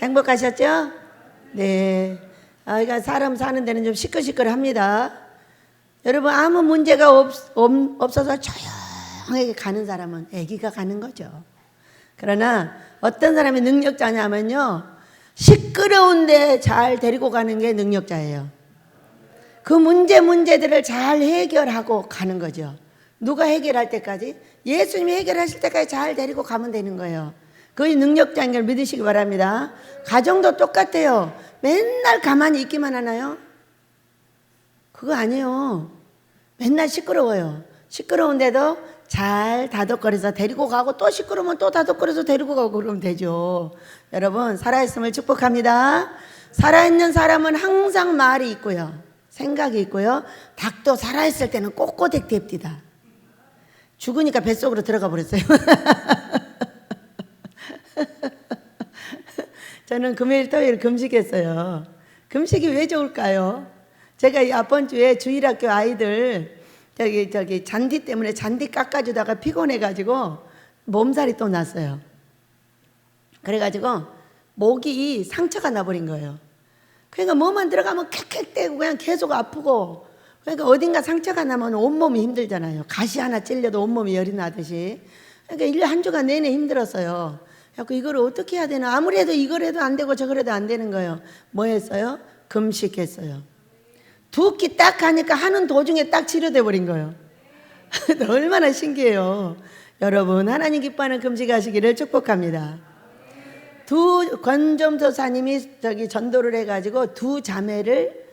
행복하셨죠? 네. 그러니까 사람 사는 데는 좀 시끌시끌합니다. 여러분, 아무 문제가 없어서 조용하게 가는 사람은 아기가 가는 거죠. 그러나 어떤 사람이 능력자냐면요, 시끄러운데 잘 데리고 가는 게 능력자예요. 그 문제들을 잘 해결하고 가는 거죠. 누가 해결할 때까지? 예수님이 해결하실 때까지 잘 데리고 가면 되는 거예요. 그게 능력자인 걸 믿으시기 바랍니다. 가정도 똑같아요. 맨날 가만히 있기만 하나요? 그거 아니에요. 맨날 시끄러워요. 시끄러운데도 잘 다독거려서 데리고 가고, 또 시끄러우면 또 다독거려서 데리고 가고 그러면 되죠. 여러분, 살아있음을 축복합니다. 살아있는 사람은 항상 말이 있고요, 생각이 있고요. 닭도 살아있을 때는 꼬꼬댁 됩니다. 죽으니까 뱃속으로 들어가 버렸어요. 저는 금요일 토요일 금식했어요. 금식이 왜 좋을까요? 제가 이번 주에 주일학교 아이들 저기 잔디 때문에 잔디 깎아주다가 피곤해가지고 몸살이 또 났어요. 그래가지고 목이 상처가 나버린 거예요. 그러니까 뭐만 들어가면 캑캑대고 그냥 계속 아프고, 그러니까 어딘가 상처가 나면 온몸이 힘들잖아요. 가시 하나 찔려도 온몸이 열이 나듯이. 그러니까 1년 한 주간 내내 힘들었어요. 그래서 이걸 어떻게 해야 되나, 아무리 해도 이걸 해도 안 되고 저걸 해도 안 되는 거예요. 뭐 했어요? 금식했어요. 2끼 딱 하니까 하는 도중에 딱 치료돼 버린 거예요. 얼마나 신기해요. 여러분, 하나님 기뻐하는 금식하시기를 축복합니다. 권점도사님이 전도를 해가지고 2 자매를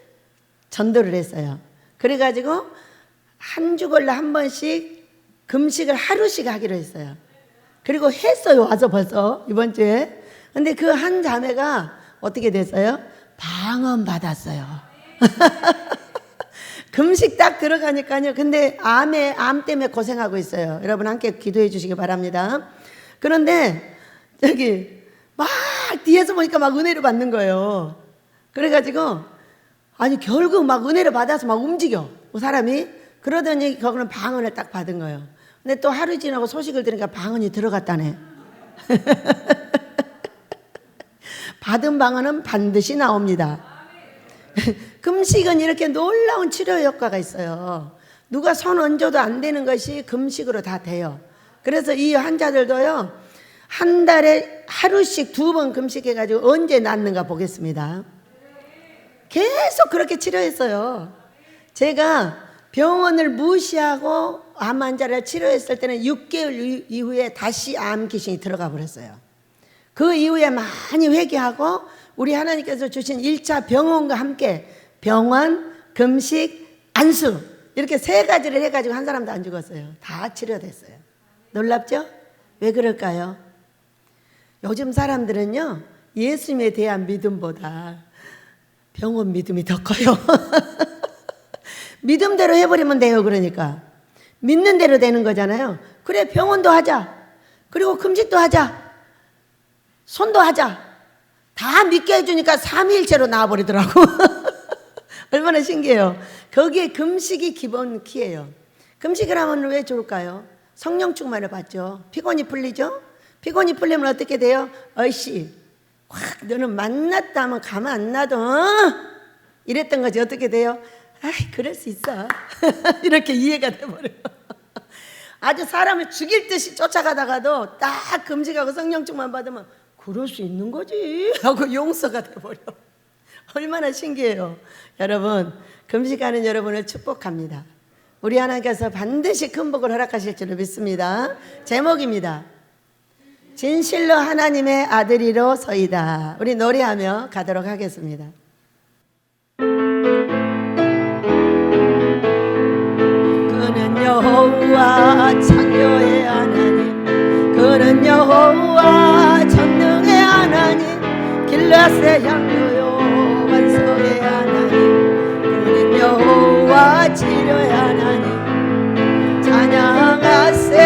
전도를 했어요. 그래가지고 한 주 걸러 한 번씩 금식을 하루씩 하기로 했어요. 그리고 했어요. 와서 벌써 이번 주에. 근데 그 한 자매가 어떻게 됐어요? 방언 받았어요. 금식 딱 들어가니까요. 근데 암 때문에 고생하고 있어요. 여러분 함께 기도해 주시기 바랍니다. 그런데 막 뒤에서 보니까 막 은혜를 받는 거예요. 그래가지고 아니 결국 막 은혜를 받아서 막 움직여 사람이. 그러더니 거기는 방언을 딱 받은 거예요. 근데 또 하루 지나고 소식을 들으니까 방언이 들어갔다네. 받은 방언은 반드시 나옵니다. 금식은 이렇게 놀라운 치료 효과가 있어요. 누가 손 얹어도 안 되는 것이 금식으로 다 돼요. 그래서 이 환자들도요, 한 달에 하루씩 2번 금식해가지고 언제 낫는가 보겠습니다. 계속 그렇게 치료했어요. 제가 병원을 무시하고 암 환자를 치료했을 때는 6개월 이후에 다시 암 귀신이 들어가 버렸어요. 그 이후에 많이 회개하고 우리 하나님께서 주신 1차 병원과 함께 병원, 금식, 안수 이렇게 3가지를 해가지고 한 사람도 안 죽었어요. 다 치료됐어요. 놀랍죠? 왜 그럴까요? 요즘 사람들은요, 예수님에 대한 믿음보다 병원 믿음이 더 커요. 믿음대로 해버리면 돼요. 그러니까 믿는 대로 되는 거잖아요. 그래, 병원도 하자, 그리고 금식도 하자, 손도 하자, 다 믿게 해주니까 삼위일체로 나와버리더라고. 얼마나 신기해요. 거기에 금식이 기본 키예요. 금식을 하면 왜 좋을까요? 성령 충만을 받죠. 피곤이 풀리죠. 피곤이 풀리면 어떻게 돼요? 어이씨, 확 너는 만났다 하면 가만 안 놔둬, 이랬던 거지. 어떻게 돼요? 아이, 그럴 수 있어. 이렇게 이해가 돼버려요. 아주 사람을 죽일 듯이 쫓아가다가도 딱 금식하고 성령 충만 받으면 그럴 수 있는 거지 하고 용서가 돼버려. 얼마나 신기해요. 여러분, 금식하는 여러분을 축복합니다. 우리 하나님께서 반드시 큰 복을 허락하실 줄을 믿습니다. 제목입니다. 진실로 하나님의 아들이로 서이다. 우리 노래하며 가도록 하겠습니다. 그는 여호와 창조의 하나님, 그는 여호와 전능의 하나님, 길라세 향료요 완성의 하나님, 그는 여호와 치료의 하나님. 찬양하세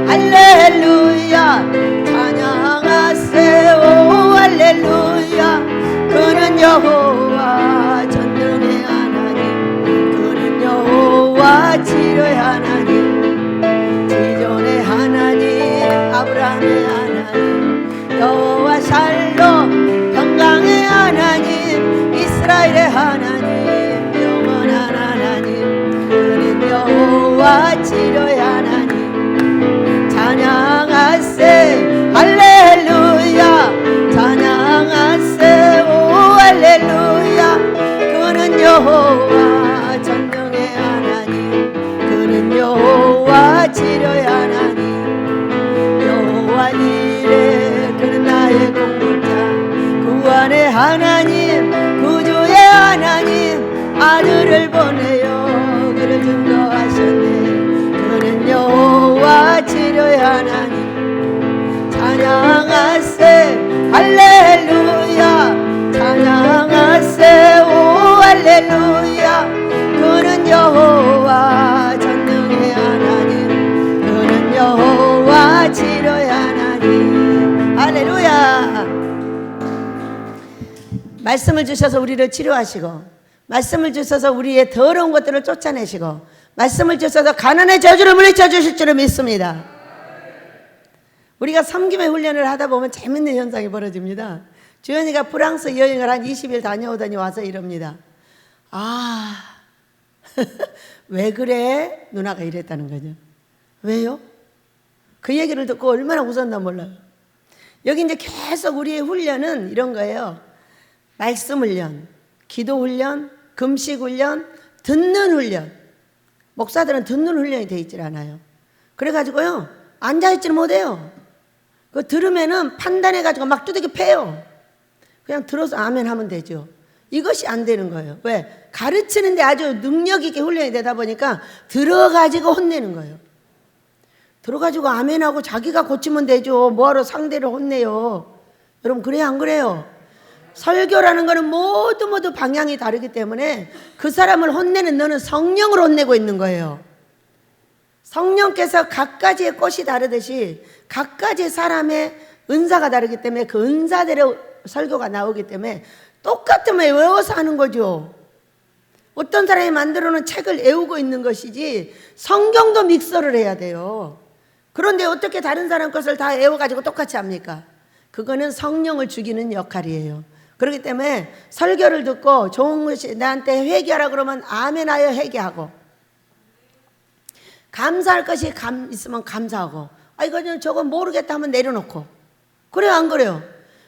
할렐루야, 찬양하세 오 할렐루야. 그는 여호와 전능의 하나님, 그는 여호와 치료의 하나님, 지존의 하나님, 아브라함의 하나님, 여호와 샬롬 이스라엘의 하나님, 영원한 하나님, 그는 여호와 지료의 하나님. 찬양하세 할렐루야, 찬양하세 오 할렐루야. 그는 여호와 전능의 하나님, 그는 여호와 지료의 하나님. 여호와 이레, 그는 나의 공급자, 구원의 하나님, 구주의 하나님. 아들을 보내요 그를 증거하셨네. 그는 여호와 지료의 하나님. 찬양하세 할렐루야, 찬양하세 오 할렐루야. 그는 여호와 전능의 하나님, 그는 여호와 지료의 하나님. 할렐루야. 말씀을 주셔서 우리를 치료하시고, 말씀을 주셔서 우리의 더러운 것들을 쫓아내시고, 말씀을 주셔서 가난의 저주를 물리쳐 주실 줄을 믿습니다. 우리가 섬김의 훈련을 하다 보면 재밌는 현상이 벌어집니다. 주연이가 프랑스 여행을 한 20일 다녀오더니 와서 이럽니다. 아, 왜 그래? 누나가 이랬다는 거죠. 왜요? 그 얘기를 듣고 얼마나 웃었나 몰라요. 여기 이제 계속 우리의 훈련은 이런 거예요. 말씀 훈련, 기도 훈련, 금식 훈련, 듣는 훈련. 목사들은 듣는 훈련이 돼 있질 않아요. 그래가지고요, 앉아있지를 못해요. 그거 들으면은 판단해가지고 막 두들겨 패요. 그냥 들어서 아멘 하면 되죠. 이것이 안 되는 거예요. 왜? 가르치는데 아주 능력 있게 훈련이 되다 보니까 들어가지고 혼내는 거예요. 들어가지고 아멘하고 자기가 고치면 되죠. 뭐하러 상대를 혼내요. 여러분, 그래요 안 그래요? 설교라는 거는 모두 방향이 다르기 때문에 그 사람을 혼내는 너는 성령을 혼내고 있는 거예요. 성령께서 각가지의 꽃이 다르듯이 각가지 사람의 은사가 다르기 때문에 그 은사대로 설교가 나오기 때문에 똑같으면 외워서 하는 거죠. 어떤 사람이 만들어 놓은 책을 외우고 있는 것이지 성경도 믹서를 해야 돼요. 그런데 어떻게 다른 사람 것을 다 외워가지고 똑같이 합니까? 그거는 성령을 죽이는 역할이에요. 그렇기 때문에 설교를 듣고 좋은 것이 나한테 회개하라 그러면 아멘하여 회개하고, 감사할 것이 있으면 감사하고, 아 이거 저거 모르겠다 하면 내려놓고. 그래요 안 그래요?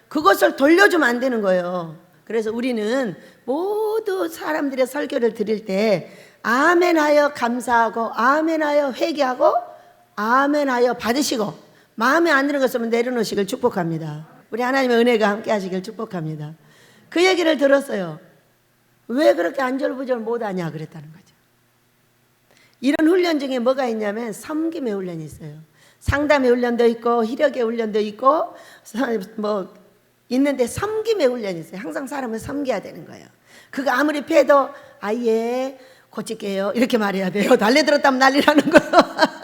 그것을 돌려주면 안 되는 거예요. 그래서 우리는 모두 사람들의 설교를 들을 때 아멘하여 감사하고, 아멘하여 회개하고, 아멘하여 받으시고, 마음에 안 드는 것을 내려놓으시길 축복합니다. 우리 하나님의 은혜가 함께 하시길 축복합니다. 그 얘기를 들었어요. 왜 그렇게 안절부절 못하냐 그랬다는 거죠. 이런 훈련 중에 뭐가 있냐면 섬김의 훈련이 있어요. 상담의 훈련도 있고 희력의 훈련도 있고 뭐 있는데 섬김의 훈련이 있어요. 항상 사람을 섬겨야 되는 거예요. 그거 아무리 패도 아예 고칠게요 이렇게 말해야 돼요. 달래들었다면 난리라는 거예요.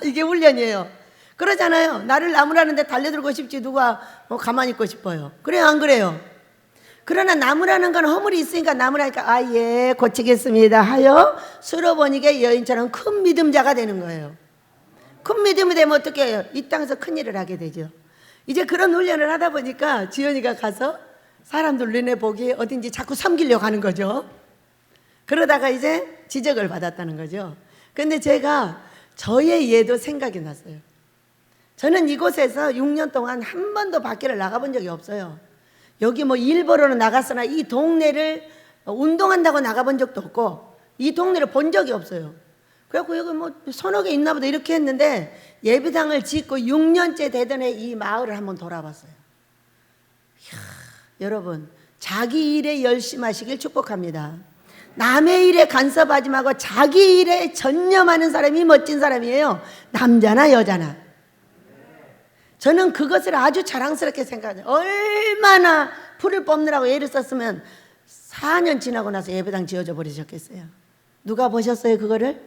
이게 훈련이에요. 그러잖아요. 나를 나무라는데 달려들고 싶지 누가 가만히 있고 싶어요. 그래요 안 그래요? 그러나 나무라는 건 허물이 있으니까 나무라니까 아예 고치겠습니다 하여 수로보니게 여인처럼 큰 믿음자가 되는 거예요. 큰 믿음이 되면 어떻게 해요? 이 땅에서 큰 일을 하게 되죠. 이제 그런 훈련을 하다 보니까 지연이가 가서 사람들 눈에 보기에 어딘지 자꾸 섬기려고 하는 거죠. 그러다가 이제 지적을 받았다는 거죠. 그런데 제가 저의 예도 생각이 났어요. 저는 이곳에서 6년 동안 한 번도 밖에를 나가본 적이 없어요. 여기 뭐 일 보러 나갔으나 이 동네를 운동한다고 나가본 적도 없고 이 동네를 본 적이 없어요. 그래갖고 여기 뭐 서너 개 있나 보다 이렇게 했는데 예배당을 짓고 6년째 되던 해 이 마을을 한번 돌아봤어요. 이야, 여러분 자기 일에 열심하시길 축복합니다. 남의 일에 간섭하지 말고 자기 일에 전념하는 사람이 멋진 사람이에요. 남자나 여자나. 저는 그것을 아주 자랑스럽게 생각해요. 얼마나 풀을 뽑느라고 애를 썼으면 4년 지나고 나서 예배당 지어져 버리셨겠어요. 누가 보셨어요 그거를?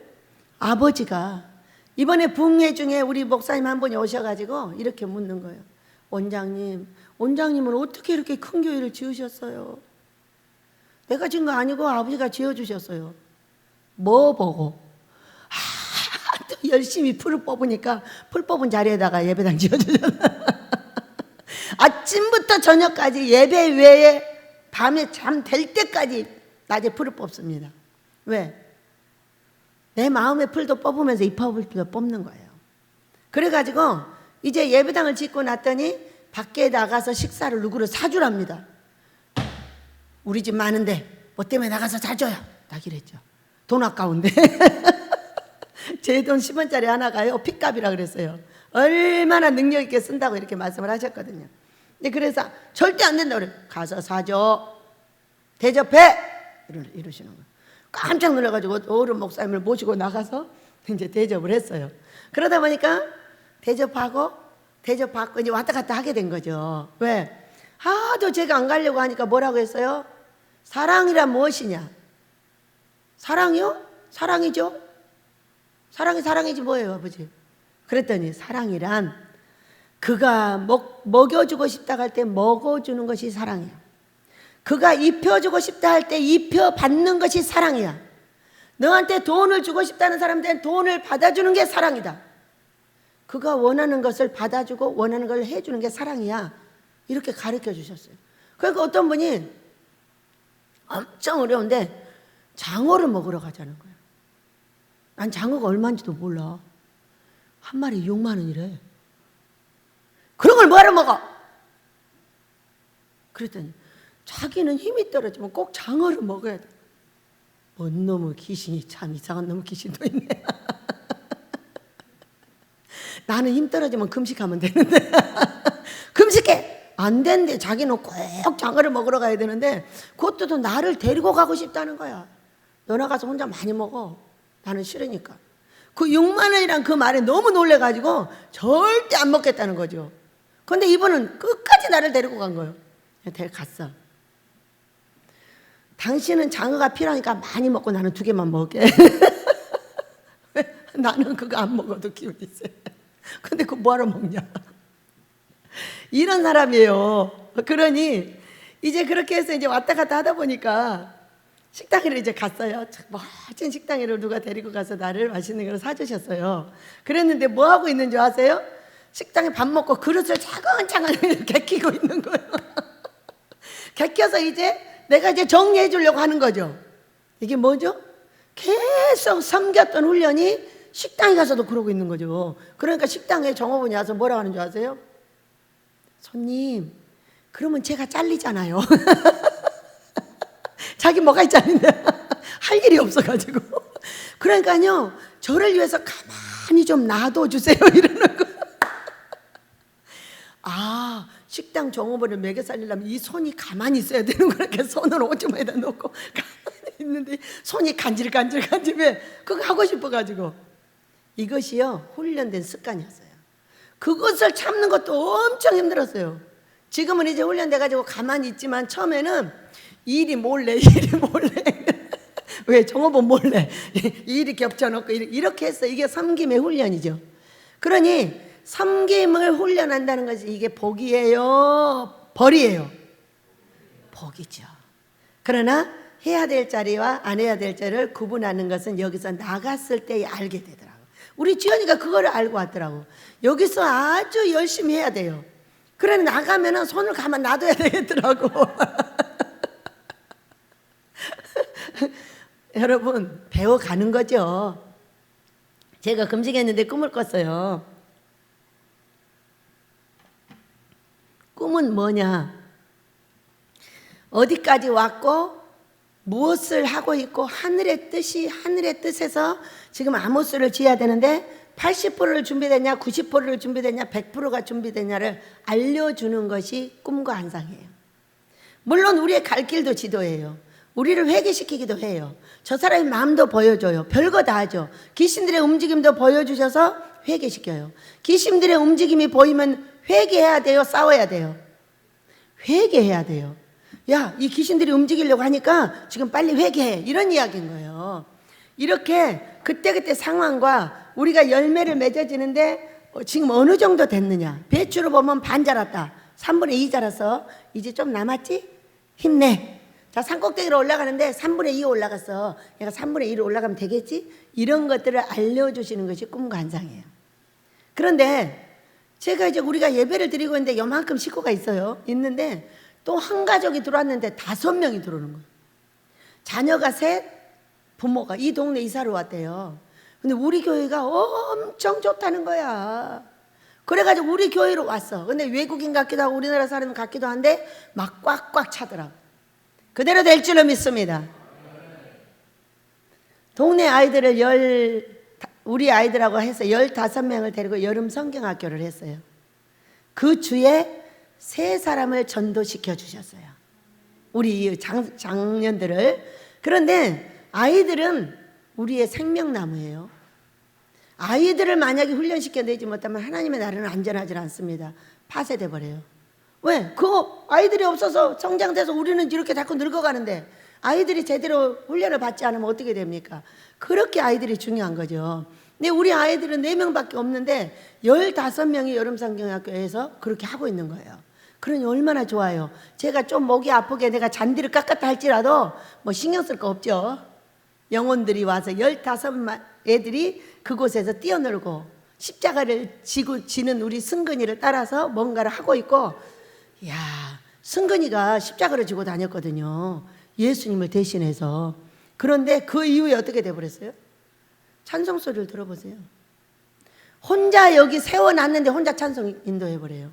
아버지가. 이번에 붕회 중에 우리 목사님 한 분이 오셔가지고 이렇게 묻는 거예요. 원장님은 어떻게 이렇게 큰 교회를 지으셨어요? 내가 지은 거 아니고 아버지가 지어주셨어요. 뭐 보고? 또 열심히 풀을 뽑으니까 풀 뽑은 자리에다가 예배당 지어주셨어요. 아침부터 저녁까지 예배 외에 밤에 잠 될 때까지 낮에 풀을 뽑습니다. 왜? 내 마음의 풀도 뽑으면서 잎풀도 뽑는 거예요. 그래가지고 이제 예배당을 짓고 났더니 밖에 나가서 식사를 누구를 사주랍니다. 우리 집 많은데 뭐 때문에 나가서 사줘요. 딱 이랬죠. 돈 아까운데. 제 돈 10원짜리 하나가요 핏값이라 그랬어요. 얼마나 능력 있게 쓴다고 이렇게 말씀을 하셨거든요. 근데 그래서 절대 안 된다고 그래요. 가서 사줘. 대접해. 이러시는 거예요. 깜짝 놀라가지고 어른 목사님을 모시고 나가서 이제 대접을 했어요. 그러다 보니까 대접받고 이제 왔다 갔다 하게 된 거죠. 왜? 하도 제가 안 가려고 하니까 뭐라고 했어요? 사랑이란 무엇이냐? 사랑이요? 사랑이죠. 사랑이지 뭐예요, 아버지? 그랬더니 사랑이란 그가 먹여주고 싶다 할 때 먹어주는 것이 사랑이야. 그가 입혀주고 싶다 할 때 입혀받는 것이 사랑이야. 너한테 돈을 주고 싶다는 사람들은 돈을 받아주는 게 사랑이다. 그가 원하는 것을 받아주고 원하는 걸 해주는 게 사랑이야. 이렇게 가르쳐 주셨어요. 그러니까 어떤 분이 엄청 어려운데 장어를 먹으러 가자는 거예요. 난 장어가 얼마인지도 몰라. 한 마리 6만 원이래. 그런 걸 뭐하러 먹어? 그랬더니 자기는 힘이 떨어지면 꼭 장어를 먹어야 돼. 뭔 놈의 귀신이, 참 이상한 놈의 귀신도 있네. 나는 힘 떨어지면 금식하면 되는데 금식해! 안 된대. 자기는 꼭 장어를 먹으러 가야 되는데 그것도 또 나를 데리고 가고 싶다는 거야. 너나 가서 혼자 많이 먹어. 나는 싫으니까. 그 6만 원이란 그 말에 너무 놀래가지고 절대 안 먹겠다는 거죠. 그런데 이분은 끝까지 나를 데리고 간 거예요. 데려갔어. 당신은 장어가 필요하니까 많이 먹고 나는 2개만 먹게. 나는 그거 안 먹어도 기운이 있어요. 근데 그거 뭐하러 먹냐. 이런 사람이에요. 그러니 이제 그렇게 해서 이제 왔다 갔다 하다 보니까 식당으로 이제 갔어요. 멋진 식당으로 누가 데리고 가서 나를 맛있는 걸 사주셨어요. 그랬는데 뭐 하고 있는 줄 아세요? 식당에 밥 먹고 그릇을 차근차근 개키고 있는 거예요. 개켜서 이제 내가 이제 정리해 주려고 하는 거죠. 이게 뭐죠? 계속 섬겼던 훈련이 식당에 가서도 그러고 있는 거죠. 그러니까 식당에 정호분이 와서 뭐라고 하는 줄 아세요? 손님, 그러면 제가 잘리잖아요. 자기 뭐가 있잖는데 할 일이 없어가지고. 그러니까요, 저를 위해서 가만히 좀 놔둬주세요 이러는 거. 아, 식당 종업원을 먹여 살리려면 이 손이 가만히 있어야 되는 거야. 이렇게 손을 오줌에다 놓고 가만히 있는데 손이 간질간질해. 그거 하고 싶어가지고. 이것이요, 훈련된 습관이었어요. 그것을 참는 것도 엄청 힘들었어요. 지금은 이제 훈련돼가지고 가만히 있지만 처음에는 일이 몰래 왜 종업원 몰래 일이 겹쳐놓고 이렇게 해서 이게 섬김의 훈련이죠. 그러니 섬김을 훈련한다는 것이 이게 복이에요, 벌이에요? 복이죠. 그러나 해야 될 자리와 안 해야 될 자리를 구분하는 것은 여기서 나갔을 때 알게 되더라고요. 우리 지연이가 그거를 알고 왔더라고. 여기서 아주 열심히 해야 돼요. 그래 나가면은 손을 가만 놔둬야 되겠더라고. 여러분, 배워가는 거죠. 제가 금식했는데 꿈을 꿨어요. 꿈은 뭐냐? 어디까지 왔고 무엇을 하고 있고 하늘의 뜻에서 지금 아모스를 지어야 되는데 80%를 준비됐냐, 90%를 준비됐냐, 100%가 준비됐냐를 알려주는 것이 꿈과 환상이에요. 물론 우리의 갈 길도 지도예요. 우리를 회개시키기도 해요. 저 사람의 마음도 보여줘요. 별거 다 하죠. 귀신들의 움직임도 보여주셔서 회개시켜요. 귀신들의 움직임이 보이면 회개해야 돼요, 싸워야 돼요? 회개해야 돼요. 야, 이 귀신들이 움직이려고 하니까 지금 빨리 회개해. 이런 이야기인 거예요. 이렇게 그때그때 상황과 우리가 열매를 맺어지는데 지금 어느 정도 됐느냐. 배추로 보면 반 자랐다. 3분의 2 자랐어. 이제 좀 남았지? 힘내. 자, 산꼭대기로 올라가는데 3분의 2 올라갔어. 얘가 3분의 1로 올라가면 되겠지? 이런 것들을 알려주시는 것이 꿈과 환상이에요. 그런데 제가 이제 우리가 예배를 드리고 있는데 요만큼 식구가 있어요. 있는데 또 한 가족이 들어왔는데 5명이 들어오는 거예요. 자녀가 셋, 부모가 이 동네 이사를 왔대요. 근데 우리 교회가 엄청 좋다는 거야. 그래가지고 우리 교회로 왔어. 근데 외국인 같기도 하고 우리나라 사람 같기도 한데 막 꽉꽉 차더라고. 그대로 될 줄로 믿습니다. 동네 아이들을 우리 아이들하고 해서 15명을 데리고 여름 성경학교를 했어요. 그 주에 3사람을 전도시켜 주셨어요. 우리 장년들을. 그런데 아이들은 우리의 생명나무예요. 아이들을 만약에 훈련시켜내지 못하면 하나님의 나라는 안전하지 않습니다. 파쇄돼 버려요. 왜? 그거 아이들이 없어서 성장돼서 우리는 이렇게 자꾸 늙어가는데 아이들이 제대로 훈련을 받지 않으면 어떻게 됩니까? 그렇게 아이들이 중요한 거죠. 근데 우리 아이들은 4명밖에 없는데 15명이 여름성경학교에서 그렇게 하고 있는 거예요. 그러니 얼마나 좋아요. 제가 좀 목이 아프게 내가 잔디를 깎았다 할지라도 뭐 신경 쓸 거 없죠. 영혼들이 와서 15애들이 그곳에서 뛰어놀고 십자가를 지는 우리 승근이를 따라서 뭔가를 하고 있고, 이야, 승근이가 십자가를 지고 다녔거든요. 예수님을 대신해서. 그런데 그 이후에 어떻게 돼버렸어요? 찬송 소리를 들어보세요. 혼자 여기 세워놨는데 혼자 찬송 인도해버려요.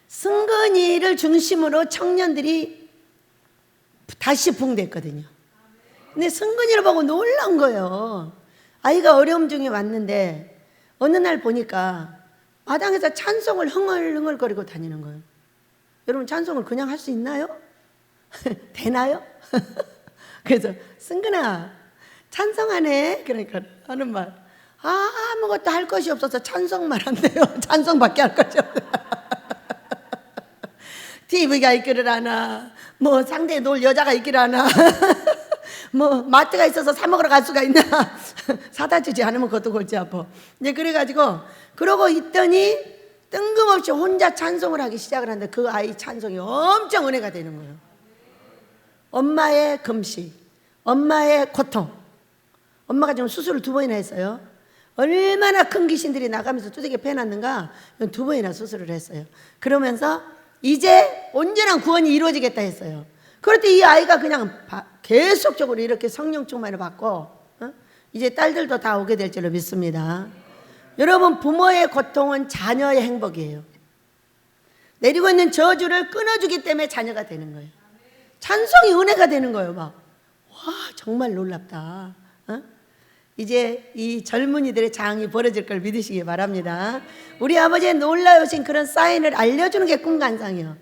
승근이를 중심으로 청년들이 다시 붕댔거든요. 근데 승근이를 보고 놀란 거예요. 아이가 어려움 중에 왔는데 어느 날 보니까 마당에서 찬송을 흥얼흥얼거리고 다니는 거예요. 여러분, 찬송을 그냥 할 수 있나요? 되나요? 그래서 승근아 찬송하네. 그러니까 하는 말, 아무것도 할 것이 없어서 찬송만 한대요. 찬송밖에 할 것이 없어요. TV가 있기를 하나, 뭐 상대에 놀 여자가 있기를 하나, 뭐 마트가 있어서 사 먹으러 갈 수가 있나. 사다 주지 않으면 그것도 골치 아파. 이제 그래가지고 그러고 있더니 뜬금없이 혼자 찬송을 하기 시작을 하는데 그 아이 찬송이 엄청 은혜가 되는 거예요. 엄마의 금식, 엄마의 고통. 엄마가 지금 수술을 2번이나 했어요. 얼마나 큰 귀신들이 나가면서 두들겨 패놨는가. 2번이나 수술을 했어요. 그러면서 이제 온전한 구원이 이루어지겠다 했어요. 그럴 때 이 아이가 그냥 계속적으로 이렇게 성령 충만을 받고 이제 딸들도 다 오게 될 줄로 믿습니다. 여러분, 부모의 고통은 자녀의 행복이에요. 내리고 있는 저주를 끊어주기 때문에 자녀가 되는 거예요. 찬송이 은혜가 되는 거예요. 막, 와, 정말 놀랍다. 이제 이 젊은이들의 장이 벌어질 걸 믿으시기 바랍니다. 우리 아버지의 놀라우신 그런 사인을 알려주는 게 꿈관상이에요.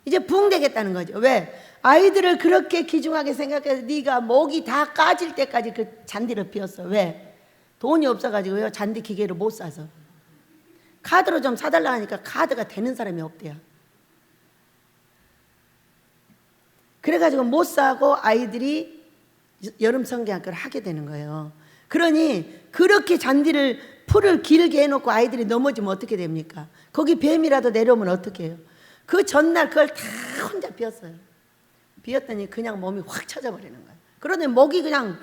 이제 부흥되겠다는 거죠. 왜? 아이들을 그렇게 귀중하게 생각해서 네가 목이 다 까질 때까지 그 잔디를 피웠어. 왜? 돈이 없어가지고요, 잔디 기계를 못 사서. 카드로 좀 사달라 하니까 카드가 되는 사람이 없대요. 그래가지고 못 사고 아이들이 여름 성경학교를 하게 되는 거예요. 그러니 그렇게 잔디를 풀을 길게 해놓고 아이들이 넘어지면 어떻게 됩니까? 거기 뱀이라도 내려오면 어떻게 해요? 그 전날 그걸 다 혼자 비웠어요. 비웠더니 그냥 몸이 확 쳐져버리는 거예요. 그러더니 목이 그냥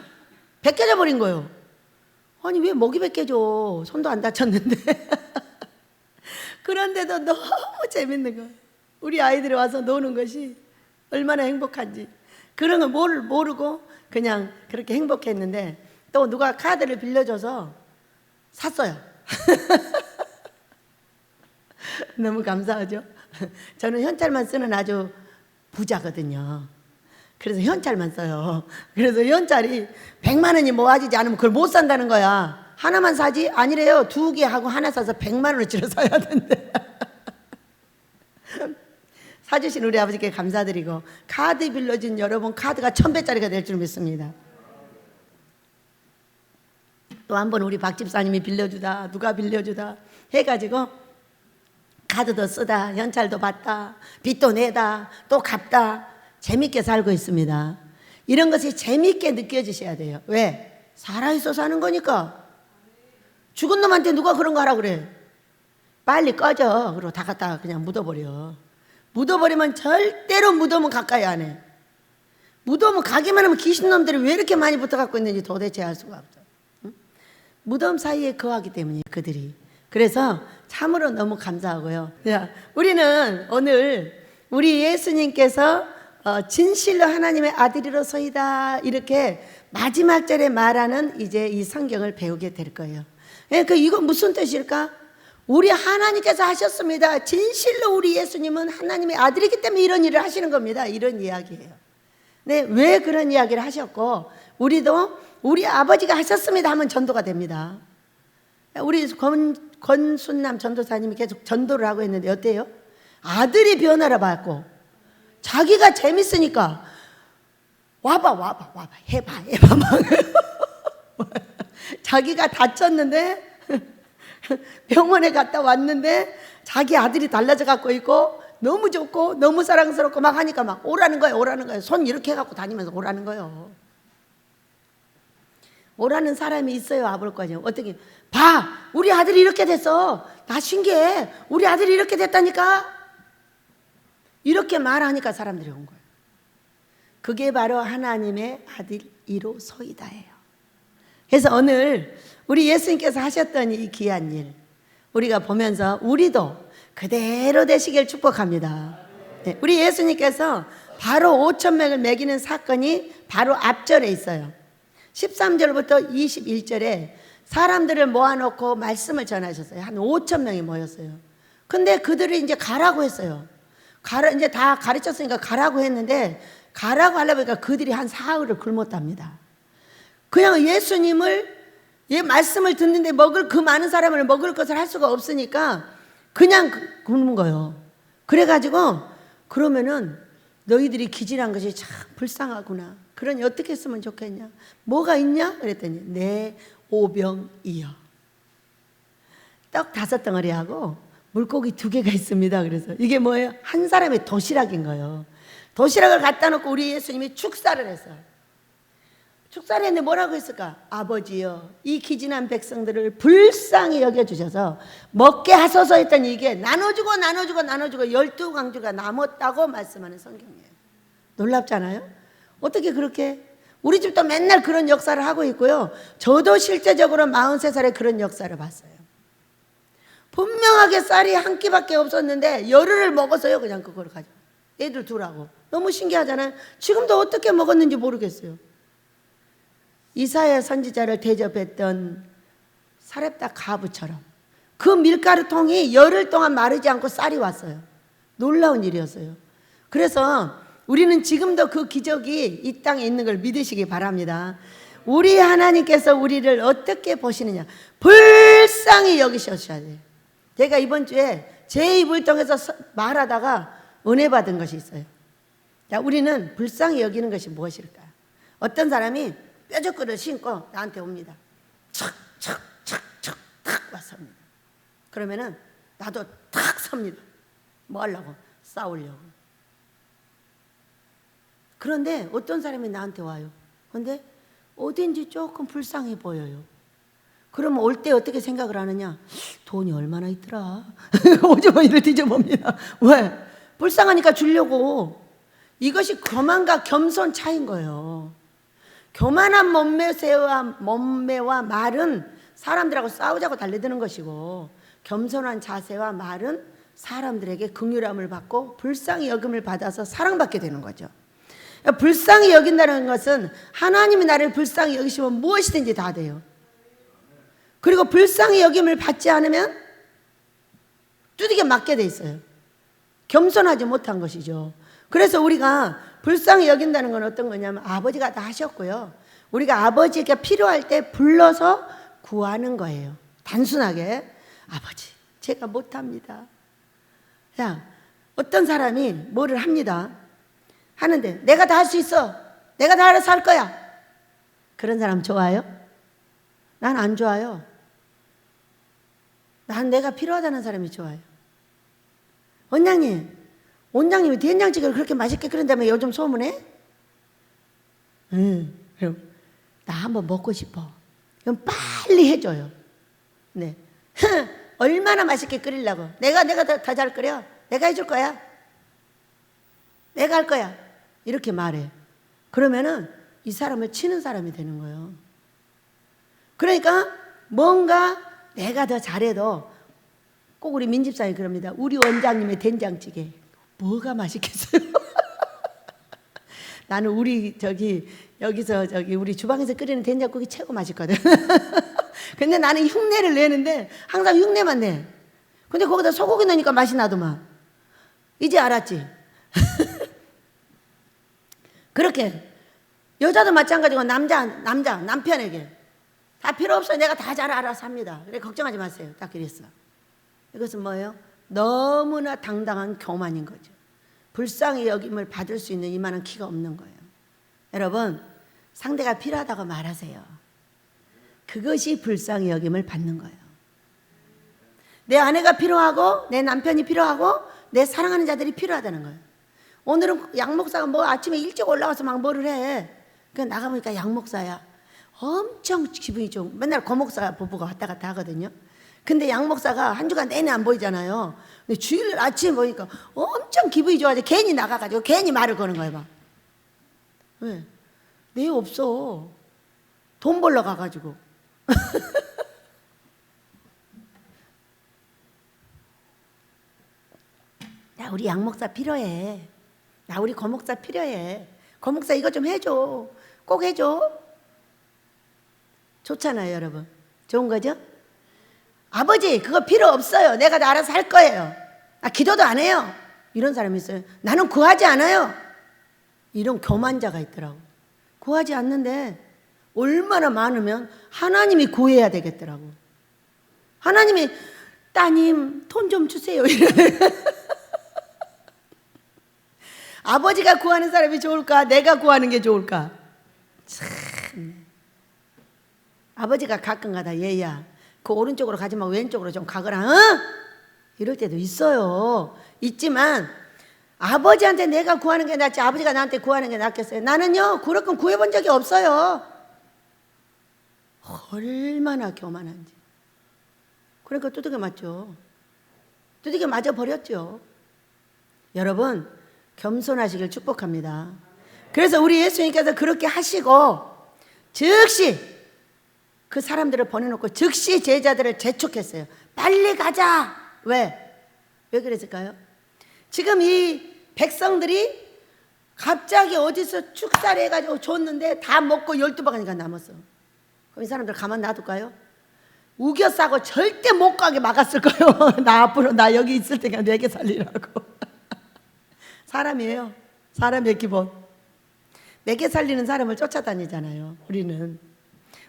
벗겨져 버린 거예요. 아니, 왜 목이 벗겨져? 손도 안 다쳤는데. 그런데도 너무 재밌는 거예요. 우리 아이들이 와서 노는 것이 얼마나 행복한지. 그런 걸 모르고 그냥 그렇게 행복했는데 또 누가 카드를 빌려줘서 샀어요. 너무 감사하죠. 저는 현찰만 쓰는 아주 부자거든요. 그래서 현찰만 써요. 그래서 현찰이 100만 원이 모아지지 않으면 그걸 못 산다는 거야. 하나만 사지? 아니래요. 2개 하고 하나 사서 100만 원어치를 사야 된대. 사주신 우리 아버지께 감사드리고, 카드 빌려준 여러분, 카드가 1000배짜리가 될 줄 믿습니다. 또 한 번 우리 박 집사님이 빌려주다, 누가 빌려주다 해가지고 카드도 쓰다, 현찰도 받다, 빚도 내다, 또 갚다, 재밌게 살고 있습니다. 이런 것이 재밌게 느껴지셔야 돼요. 왜? 살아있어 사는 거니까. 죽은 놈한테 누가 그런 거 하라 그래? 빨리 꺼져. 그리고 다 갖다가 그냥 묻어버려. 묻어버리면 절대로 무덤은 가까이 안 해. 무덤은 가기만 하면 귀신놈들이 왜 이렇게 많이 붙어갖고 있는지 도대체 알 수가 없어. 응? 무덤 사이에 거하기 때문에 그들이. 그래서 참으로 너무 감사하고요. 자, 우리는 오늘 우리 예수님께서 진실로 하나님의 아들이로소이다 이렇게 마지막 절에 말하는 이제 이 성경을 배우게 될 거예요. 그러니까 이거 무슨 뜻일까? 우리 하나님께서 하셨습니다. 진실로 우리 예수님은 하나님의 아들이기 때문에 이런 일을 하시는 겁니다. 이런 이야기예요. 네, 왜 그런 이야기를 하셨고 우리도 우리 아버지가 하셨습니다 하면 전도가 됩니다. 우리 권순남 전도사님이 계속 전도를 하고 있는데 어때요? 아들이 변화를 받고 자기가 재밌으니까 와봐 해봐 자기가 다쳤는데 병원에 갔다 왔는데 자기 아들이 달라져 갖고 있고 너무 좋고 너무 사랑스럽고 막 하니까 막 오라는 거예요. 손 이렇게 해갖고 다니면서 오라는 거예요. 오라는 사람이 있어요, 아볼 거냐? 어떻게 봐, 우리 아들이 이렇게 됐어. 나 신기해. 우리 아들이 이렇게 됐다니까. 이렇게 말하니까 사람들이 온 거예요. 그게 바로 하나님의 아들이로소이다예요. 그래서 오늘 우리 예수님께서 하셨던 이 귀한 일 우리가 보면서 우리도 그대로 되시길 축복합니다. 네, 우리 예수님께서 바로 5,000명을 먹이는 사건이 바로 앞절에 있어요. 13절부터 21절에 사람들을 모아놓고 말씀을 전하셨어요. 한 5,000명이 모였어요. 근데 그들이 이제 가라고 했어요. 이제 다 가르쳤으니까 가라고 했는데 가라고 하려고 하니까 그들이 한 사흘을 굶었답니다. 그냥 예수님을 말씀을 듣는데 그 많은 사람을 먹을 것을 할 수가 없으니까 그냥 굶는 거예요. 그래가지고 그러면은 너희들이 기질한 것이 참 불쌍하구나. 그러니 어떻게 했으면 좋겠냐? 뭐가 있냐? 그랬더니 네 오병이요. 떡 5덩어리하고 물고기 2개가 있습니다. 그래서 이게 뭐예요? 한 사람의 도시락인 거예요. 도시락을 갖다 놓고 우리 예수님이 축사를 했어요. 축사를 했는데 뭐라고 했을까? 아버지여 이 기진한 백성들을 불쌍히 여겨주셔서 먹게 하소서 했더니 이게 나눠주고 12강주가 남았다고 말씀하는 성경이에요. 놀랍잖아요? 어떻게 그렇게? 우리 집도 맨날 그런 역사를 하고 있고요. 저도 실제적으로 43살에 그런 역사를 봤어요. 분명하게 쌀이 한 끼밖에 없었는데 열흘을 먹었어요. 그냥 그걸 가지고 애들 두라고. 너무 신기하잖아요. 지금도 어떻게 먹었는지 모르겠어요. 이사야 선지자를 대접했던 사렙다 가부처럼 그 밀가루통이 열흘 동안 마르지 않고 쌀이 왔어요. 놀라운 일이었어요. 그래서 우리는 지금도 그 기적이 이 땅에 있는 걸 믿으시기 바랍니다. 우리 하나님께서 우리를 어떻게 보시느냐? 불쌍히 여기셔야 돼요. 제가 이번 주에 제 입을 통해서 말하다가 은혜 받은 것이 있어요. 자, 우리는 불쌍히 여기는 것이 무엇일까? 어떤 사람이 뾰족구를 신고 나한테 옵니다. 척척척척 탁 왔습니다. 그러면은 나도 탁 섭니다. 뭐 하려고? 싸우려고. 그런데 어떤 사람이 나한테 와요. 근데 어딘지 조금 불쌍해 보여요. 그러면 올 때 어떻게 생각을 하느냐? 돈이 얼마나 있더라. 오줌을 뒤져봅니다. 왜? 불쌍하니까 주려고. 이것이 교만과 겸손 차이인 거예요. 교만한 몸매와 말은 사람들하고 싸우자고 달려드는 것이고, 겸손한 자세와 말은 사람들에게 긍휼함을 받고 불쌍히 여김을 받아서 사랑받게 되는 거죠. 불쌍히 여긴다는 것은 하나님이 나를 불쌍히 여기시면 무엇이든지 다 돼요. 그리고 불쌍히 여김을 받지 않으면 두들겨 맞게 돼 있어요. 겸손하지 못한 것이죠. 그래서 우리가 불쌍히 여긴다는 건 어떤 거냐면 아버지가 다 하셨고요. 우리가 아버지가 필요할 때 불러서 구하는 거예요. 단순하게 아버지 제가 못합니다. 자, 어떤 사람이 뭐를 합니다. 하는데 내가 다 할 수 있어. 내가 다 알아서 할 거야. 그런 사람 좋아요? 난 안 좋아요. 난 내가 필요하다는 사람이 좋아요. 원장님이 된장찌개를 그렇게 맛있게 끓인다며 요즘 소문에? 그럼 나 한번 먹고 싶어. 그럼 빨리 해줘요. 네. 얼마나 맛있게 끓이려고. 내가 다 잘 끓여. 내가 해줄 거야. 내가 할 거야. 이렇게 말해. 그러면은 이 사람을 치는 사람이 되는 거예요. 그러니까 뭔가 내가 더 잘해도 꼭 우리 민집사님 그럽니다. 우리 원장님의 된장찌개 뭐가 맛있겠어요? 나는 우리 여기서 우리 주방에서 끓이는 된장국이 최고 맛있거든. 근데 나는 흉내를 내는데 항상 흉내만 내. 근데 거기다 소고기 넣으니까 맛이 나더만. 이제 알았지? 그렇게 여자도 마찬가지고 남편에게 다 필요 없어요. 내가 다 잘 알아서 합니다. 그래 걱정하지 마세요. 딱 그랬어. 이것은 뭐예요? 너무나 당당한 교만인 거죠. 불쌍히 여김을 받을 수 있는 이만한 키가 없는 거예요. 여러분, 상대가 필요하다고 말하세요. 그것이 불쌍히 여김을 받는 거예요. 내 아내가 필요하고 내 남편이 필요하고 내 사랑하는 자들이 필요하다는 거예요. 오늘은 양 목사가 뭐 아침에 일찍 올라와서 막 뭐를 해. 그러니까 나가보니까 양 목사야. 엄청 기분이 좋은, 맨날 고 목사 부부가 왔다 갔다 하거든요. 근데 양 목사가 한 주간 내내 안 보이잖아요. 근데 주일 아침에 보니까 엄청 기분이 좋아져. 괜히 나가가지고 괜히 말을 거는 거예요. 막. 왜? 내 없어. 돈 벌러 가가지고. 나 우리 양 목사 필요해. 나 우리 고 목사 필요해. 고 목사 이거 좀 해줘. 꼭 해줘. 좋잖아요, 여러분. 좋은 거죠? 아버지, 그거 필요 없어요. 내가 다 알아서 할 거예요. 기도도 안 해요. 이런 사람이 있어요. 나는 구하지 않아요. 이런 교만자가 있더라고. 구하지 않는데 얼마나 많으면 하나님이 구해야 되겠더라고. 하나님이 따님 돈 좀 주세요. 아버지가 구하는 사람이 좋을까? 내가 구하는 게 좋을까? 참. 아버지가 가끔가다 얘야 그 오른쪽으로 가지 말고 왼쪽으로 좀 가거라. 어? 이럴 때도 있어요. 있지만 아버지한테 내가 구하는 게 낫지 아버지가 나한테 구하는 게 낫겠어요? 나는요 그렇게 구해본 적이 없어요. 얼마나 교만한지. 그러니까 두들겨 맞죠. 두들겨 맞아 버렸죠. 여러분 겸손하시길 축복합니다. 그래서 우리 예수님께서 그렇게 하시고 즉시 그 사람들을 보내놓고 즉시 제자들을 재촉했어요. 빨리 가자. 왜 그랬을까요? 지금 이 백성들이 갑자기 어디서 축사를 해가지고 줬는데 다 먹고 12바가니가 남았어. 그럼 이 사람들 가만 놔둘까요? 우겨 싸고 절대 못 가게 막았을 거예요. 나 앞으로 나 여기 있을 테니까 내게 살리라고. 사람이에요. 사람의 기본. 내게 살리는 사람을 쫓아다니잖아요.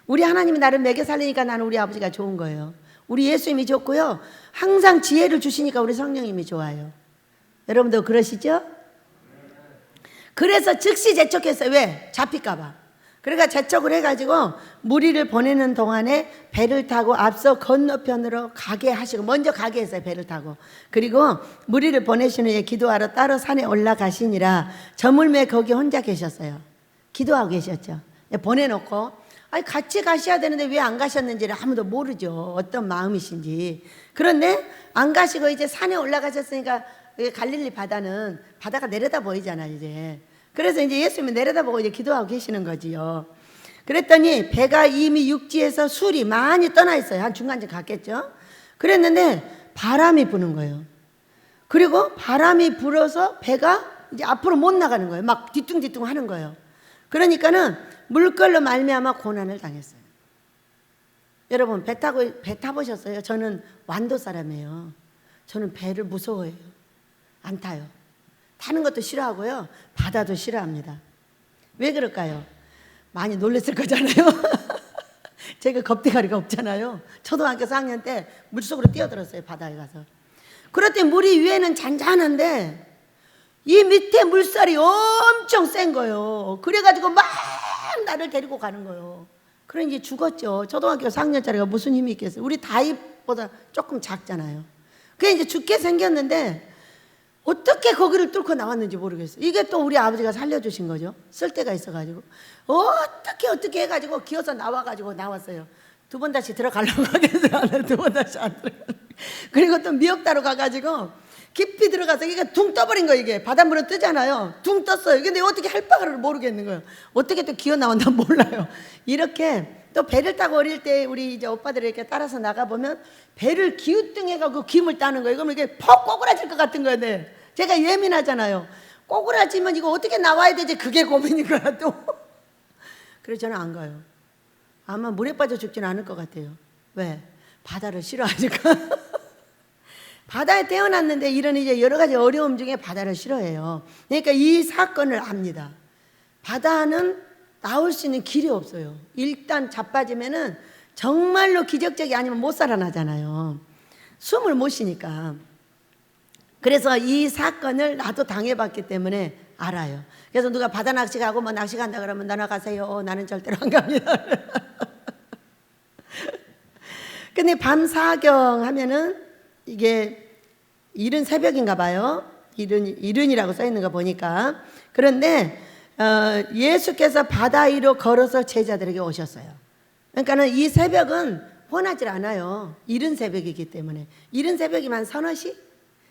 우리 하나님이 나를 먹여 살리니까 나는 우리 아버지가 좋은 거예요. 우리 예수님이 좋고요. 항상 지혜를 주시니까 우리 성령님이 좋아요. 여러분도 그러시죠? 그래서 즉시 재촉했어요. 왜? 잡힐까 봐. 그러니까 재촉을 해가지고 무리를 보내는 동안에 배를 타고 앞서 건너편으로 가게 하시고 먼저 가게 했어요. 배를 타고. 그리고 무리를 보내신 후에 기도하러 따로 산에 올라가시니라. 저물매 거기 혼자 계셨어요. 기도하고 계셨죠. 보내놓고 같이 가셔야 되는데 왜 안 가셨는지를 아무도 모르죠. 어떤 마음이신지. 그런데 안 가시고 이제 산에 올라가셨으니까 갈릴리 바다가 내려다 보이잖아요, 이제. 그래서 이제 예수님이 내려다보고 이제 기도하고 계시는 거지요. 그랬더니 배가 이미 육지에서 술이 많이 떠나 있어요. 한 중간쯤 갔겠죠. 그랬는데 바람이 부는 거예요. 그리고 바람이 불어서 배가 이제 앞으로 못 나가는 거예요. 막 뒤뚱뒤뚱 하는 거예요. 그러니까는 물결로 말미암아 고난을 당했어요. 여러분 배 타보셨어요? 저는 완도 사람이에요. 저는 배를 무서워해요. 안 타요. 타는 것도 싫어하고요. 바다도 싫어합니다. 왜 그럴까요? 많이 놀랬을 거잖아요. 제가 겁대가리가 없잖아요. 초등학교 4학년 때 물속으로 뛰어들었어요. 바다에 가서. 그럴 때 물이 위에는 잔잔한데 이 밑에 물살이 엄청 센 거예요. 그래가지고 막 나를 데리고 가는 거예요. 그럼 이제 죽었죠. 초등학교 4학년짜리가 무슨 힘이 있겠어요. 우리 다이보다 조금 작잖아요. 그게 이제 죽게 생겼는데 어떻게 거기를 뚫고 나왔는지 모르겠어요. 이게 또 우리 아버지가 살려주신 거죠. 쓸 데가 있어가지고 어떻게 해가지고 기어서 나왔어요. 2번 다시 들어가려고 하겠어요. 2번 다시 안 들어가려고. 그리고 또 미역다로 가가지고 깊이 들어가서 이게 둥 떠버린 거예요. 이게 바닷물은 뜨잖아요. 둥 떴어요. 근데 어떻게 할 바를 모르겠는 거예요. 어떻게 또 기어 나온다 몰라요. 이렇게 또 배를 타고 어릴 때 우리 이제 오빠들이 이렇게 따라서 나가보면 배를 기우뚱해가고 김을 따는 거예요. 그러면 이게 퍽 꼬꾸라질 것 같은 거예요. 네. 제가 예민하잖아요. 꼬꾸라지면 이거 어떻게 나와야 되지? 그게 고민인 거야 또. 그래서 저는 안 가요. 아마 물에 빠져 죽지는 않을 것 같아요. 왜? 바다를 싫어하니까. 바다에 태어났는데 이런 이제 여러 가지 어려움 중에 바다를 싫어해요. 그러니까 이 사건을 압니다. 바다는 나올 수 있는 길이 없어요. 일단 자빠지면은 정말로 기적적이 아니면 못 살아나잖아요. 숨을 못 쉬니까. 그래서 이 사건을 나도 당해봤기 때문에 알아요. 그래서 누가 바다 낚시 가고 뭐 낚시 간다 그러면 나나 가세요. 나는 절대로 안 갑니다. 근데 밤 사경 하면은 이게 이른 새벽인가 봐요. 이른이라고 써 있는 거 보니까. 그런데 예수께서 바다 위로 걸어서 제자들에게 오셨어요. 그러니까는 이 새벽은 훤하지 않아요. 이른 새벽이기 때문에. 이른 새벽이면 서너 시?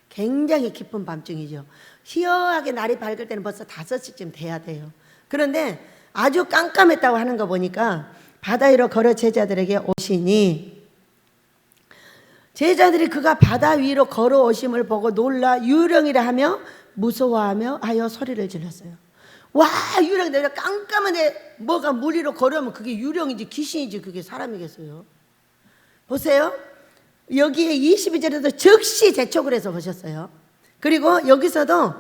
굉장히 깊은 밤중이죠. 희어하게 날이 밝을 때는 벌써 5시쯤 돼야 돼요. 그런데 아주 깜깜했다고 하는 거 보니까 바다 위로 걸어 제자들에게 오시니 제자들이 그가 바다 위로 걸어오심을 보고 놀라 유령이라 하며 무서워하며 하여 소리를 질렀어요. 와, 유령이 내가 깜깜한데 뭐가 물 위로 걸어오면 그게 유령인지 귀신인지 그게 사람이겠어요. 보세요. 여기에 22절에도 즉시 재촉을 해서 보셨어요. 그리고 여기서도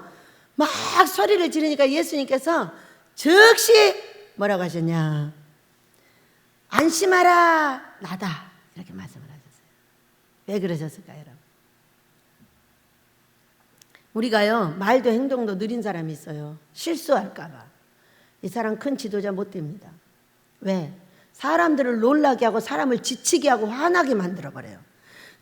막 소리를 지르니까 예수님께서 즉시 뭐라고 하셨냐? 안심하라 나다 이렇게 말씀을 하셨어요. 왜 그러셨을까요, 여러분? 우리가요 말도 행동도 느린 사람이 있어요. 실수할까 봐. 이 사람 큰 지도자 못 됩니다. 왜? 사람들을 놀라게 하고 사람을 지치게 하고 화나게 만들어버려요.